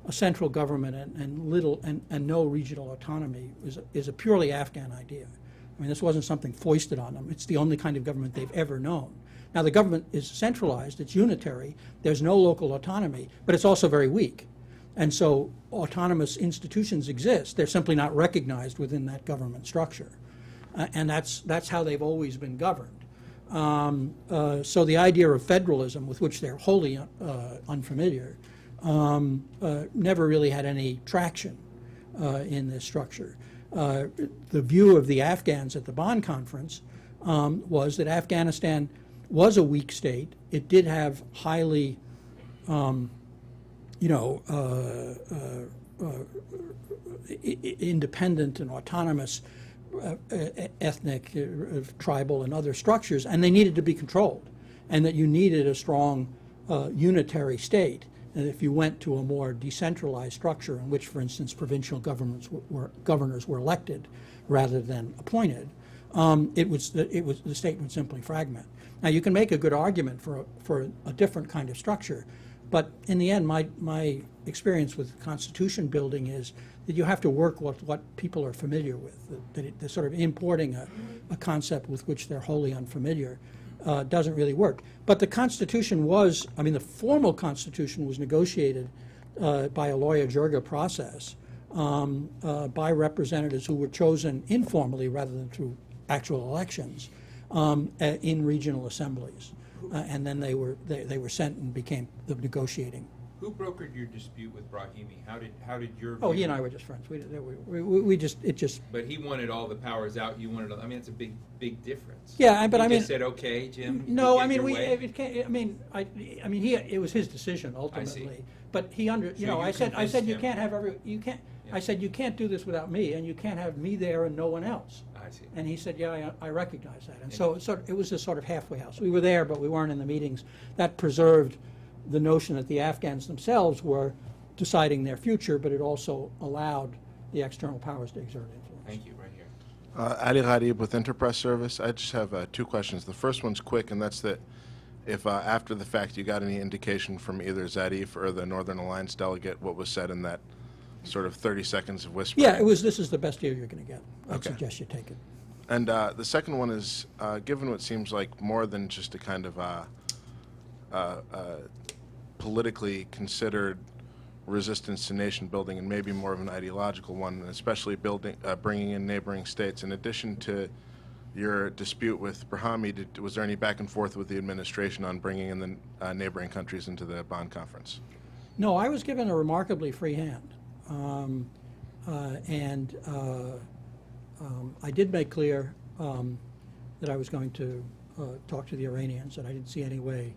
central government and no regional autonomy is a purely Afghan idea. I mean, this wasn't something foisted on them. It's the only kind of government they've ever known. Now, the government is centralized, it's unitary, there's no local autonomy, but it's also very weak. And so autonomous institutions exist, they're simply not recognized within that government structure. And that's how they've always been governed. So the idea of federalism, with which they're wholly unfamiliar, never really had any traction in this structure. The view of the Afghans at the Bonn conference was that Afghanistan was a weak state. It did have highly, independent and autonomous ethnic, tribal, and other structures, and they needed to be controlled, and that you needed a strong unitary state. And if you went to a more decentralized structure in which, for instance, provincial governors were elected rather than appointed, the state would simply fragment. Now, you can make a good argument for a different kind of structure, but in the end, my experience with constitution building is that you have to work with what people are familiar with. That sort of importing a concept with which they're wholly unfamiliar doesn't really work. But the Constitution was, the formal Constitution was negotiated by a Loya Jirga process by representatives who were chosen informally rather than through actual elections in regional assemblies. And then they were sent and became the negotiating. Who brokered your dispute with Brahimi? How did your Oh, view- he and I were just friends. We just. But he wanted all the powers out. You wanted. It's a big difference. Yeah, but he just said, "Okay, Jim." No, you get your way." it can't, it was his decision ultimately. But he So I said convinced you him. can't have Yeah. I said you can't do this without me, and you can't have me there and no one else. I see. And he said, yeah, I recognize that. And so it was a sort of halfway house. We were there, but we weren't in the meetings. That preserved the notion that the Afghans themselves were deciding their future, but it also allowed the external powers to exert influence. Thank you. Right here. Ali Gharib with Enterprise Service. I just have two questions. The first one's quick, and that's that if after the fact you got any indication from either Zarif or the Northern Alliance delegate what was said in that sort of 30 seconds of whispering. Yeah, this is the best deal you're going to get. I'd Okay. suggest you take it. And the second one is, given what seems like more than just a kind of politically considered resistance to nation building, and maybe more of an ideological one, and especially bringing in neighboring states. In addition to your dispute with Brahimi, was there any back and forth with the administration on bringing in the neighboring countries into the Bonn conference? No, I was given a remarkably free hand. I did make clear that I was going to talk to the Iranians, and I didn't see any way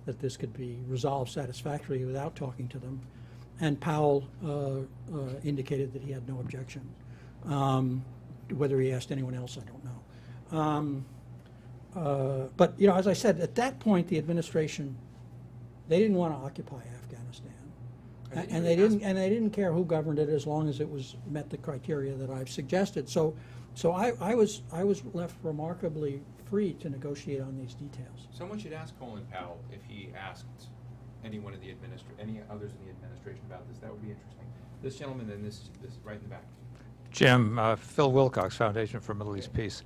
that this could be resolved satisfactorily without talking to them. And Powell indicated that he had no objection. Whether he asked anyone else, I don't know. But as I said, at that point, the administration, they didn't want to occupy Afghanistan. And they didn't care who governed it as long as it met the criteria that I've suggested. So I was left remarkably free to negotiate on these details. Someone should ask Colin Powell if he asked any others in the administration about this. That would be interesting. This gentleman, then this right in the back. Jim, Phil Wilcox, Foundation for Middle East Peace.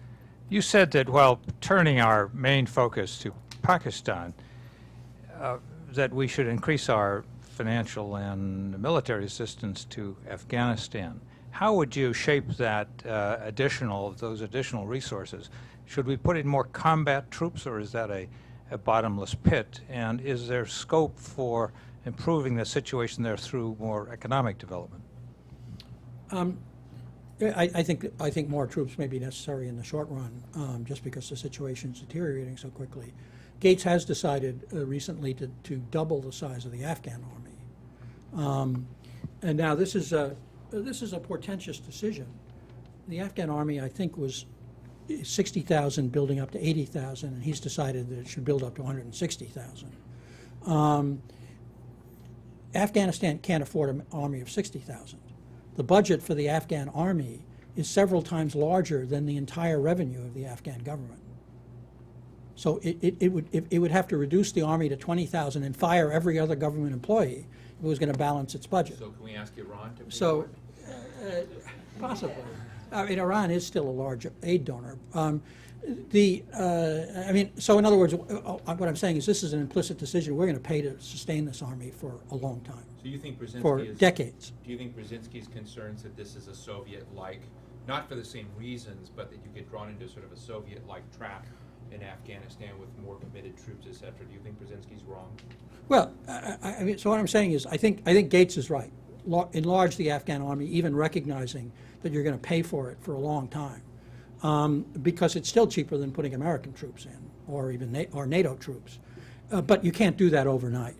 You said that while turning our main focus to Pakistan, that we should increase our financial and military assistance to Afghanistan. How would you shape that those additional resources? Should we put in more combat troops, or is that a bottomless pit? And is there scope for improving the situation there through more economic development? I think more troops may be necessary in the short run, just because the situation is deteriorating so quickly. Gates has decided recently to double the size of the Afghan army, and now this is a portentous decision. The Afghan army, I think, was 60,000 building up to 80,000, and he's decided that it should build up to 160,000. Afghanistan can't afford an army of 60,000. The budget for the Afghan army is several times larger than the entire revenue of the Afghan government. So it would have to reduce the army to 20,000 and fire every other government employee if it was going to balance its budget. So can we ask Iran to? So, possibly. Iran is still a large aid donor. I mean, so in other words, what I'm saying is this is an implicit decision. We're going to pay to sustain this army for a long time, So you think Brzezinski for is... decades. Do you think Brzezinski's concerns that this is a Soviet-like, not for the same reasons, but that you get drawn into sort of a Soviet-like trap in Afghanistan with more committed troops, et cetera? Do you think Brzezinski's wrong? Well, I mean, so what I'm saying is I think Gates is right. Enlarge the Afghan army, even recognizing that you're going to pay for it for a long time. Because it's still cheaper than putting American troops in, or even or NATO troops. But you can't do that overnight.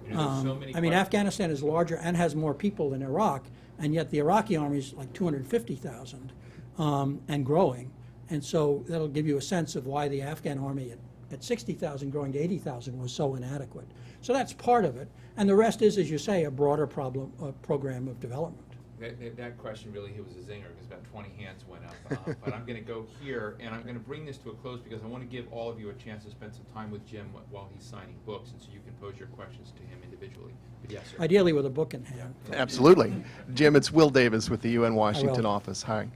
You know, there's so many I mean, questions. Afghanistan is larger and has more people than Iraq, and yet the Iraqi army is like 250,000 and growing. And so that'll give you a sense of why the Afghan army at 60,000 growing to 80,000 was so inadequate. So that's part of it. And the rest is, as you say, a broader program of development. That question really was a zinger because about 20 hands went up. But I'm going to go here, and I'm going to bring this to a close because I want to give all of you a chance to spend some time with Jim while he's signing books, and so you can pose your questions to him individually. But yes, sir. Ideally with a book in hand. Absolutely. Jim, it's Will Davis with the UN Washington Will. office. Hi.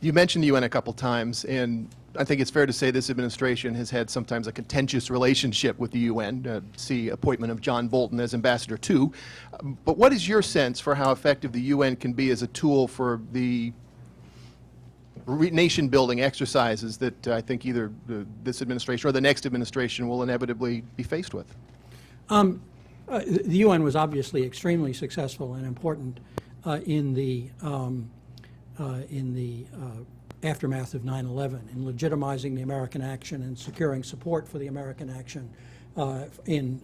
You mentioned the UN a couple times, and I think it's fair to say this administration has had sometimes a contentious relationship with the UN. See appointment of John Bolton as ambassador too. But what is your sense for how effective the UN can be as a tool for the nation-building exercises that I think either this administration or the next administration will inevitably be faced with? The UN was obviously extremely successful and important in the aftermath of 9/11 in legitimizing the American action and securing support for the American action in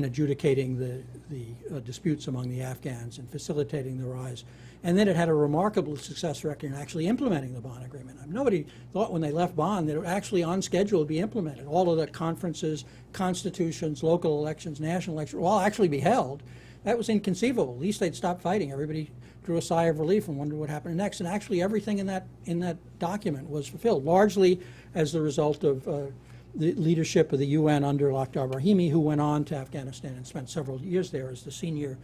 adjudicating the disputes among the Afghans and facilitating the rise. And then it had a remarkable success record in actually implementing the Bonn Agreement. I mean, nobody thought when they left Bonn that it would actually on schedule be implemented. All of the conferences, constitutions, local elections, national elections will all actually be held. That was inconceivable. At least they'd stop fighting. Everybody drew a sigh of relief and wondered what happened next. And actually everything in that document was fulfilled, largely as the result of the leadership of the UN under Lakhdar Brahimi, who went on to Afghanistan and spent several years there as the senior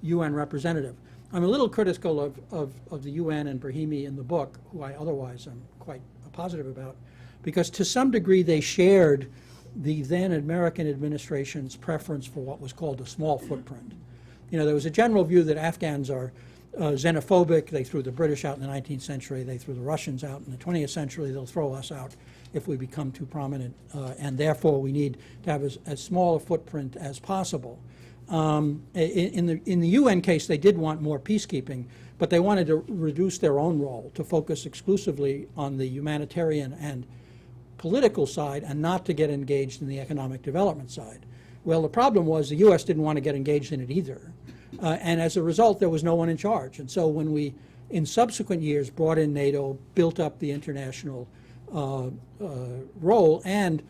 UN representative. I'm a little critical of the UN and Brahimi in the book, who I otherwise am quite positive about, because to some degree they shared the then American administration's preference for what was called a small footprint. You know, there was a general view that Afghans are xenophobic. They threw the British out in the 19th century. They threw the Russians out in the 20th century. They'll throw us out if we become too prominent, and therefore we need to have as small a footprint as possible. In the UN case, they did want more peacekeeping, but they wanted to reduce their own role to focus exclusively on the humanitarian and political side and not to get engaged in the economic development side. Well, the problem was the U.S. didn't want to get engaged in it either. And as a result, there was no one in charge. And so when we, in subsequent years, brought in NATO, built up the international role, and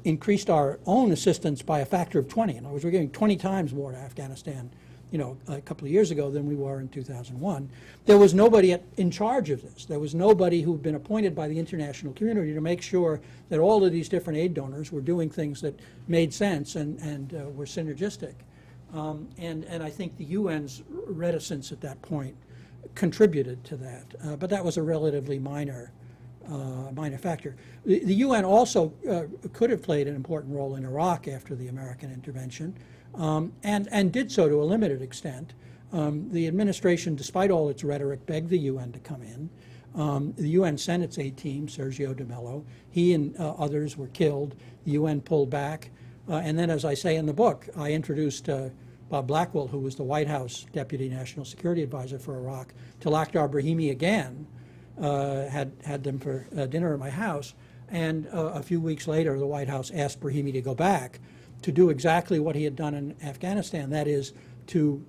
increased our own assistance by a factor of 20. In other words, we're giving 20 times more to Afghanistan, you know, a couple of years ago than we were in 2001. There was nobody in charge of this. There was nobody who had been appointed by the international community to make sure that all of these different aid donors were doing things that made sense and were synergistic. And I think the UN's reticence at that point contributed to that. But that was a relatively minor factor. The UN also could have played an important role in Iraq after the American intervention, and did so to a limited extent. The administration, despite all its rhetoric, begged the UN to come in. The UN sent its aid team, Sergio de Mello. He and others were killed. The UN pulled back. And then, as I say in the book, I introduced Bob Blackwell, who was the White House Deputy National Security Advisor for Iraq, to Lakhdar Brahimi again. Had them for dinner at my house, and a few weeks later the White House asked Brahimi to go back to do exactly what he had done in Afghanistan, that is to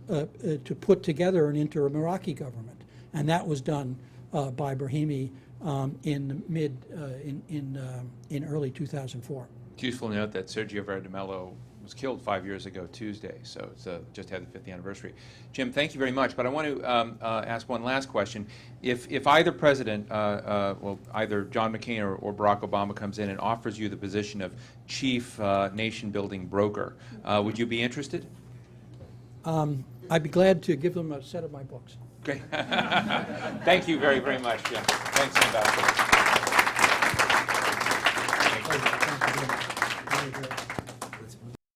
put together an interim Iraqi government, and that was done by Brahimi in early 2004. It's useful to note that Sergio de Mello was killed 5 years ago Tuesday, so it's just had the 50th anniversary. Jim, thank you very much, but I want to ask one last question. If either president, well, either John McCain or Barack Obama comes in and offers you the position of chief nation-building broker, would you be interested? I'd be glad to give them a set of my books. Okay. Thank you very, very much, Jim. Thanks, Ambassador. Very good.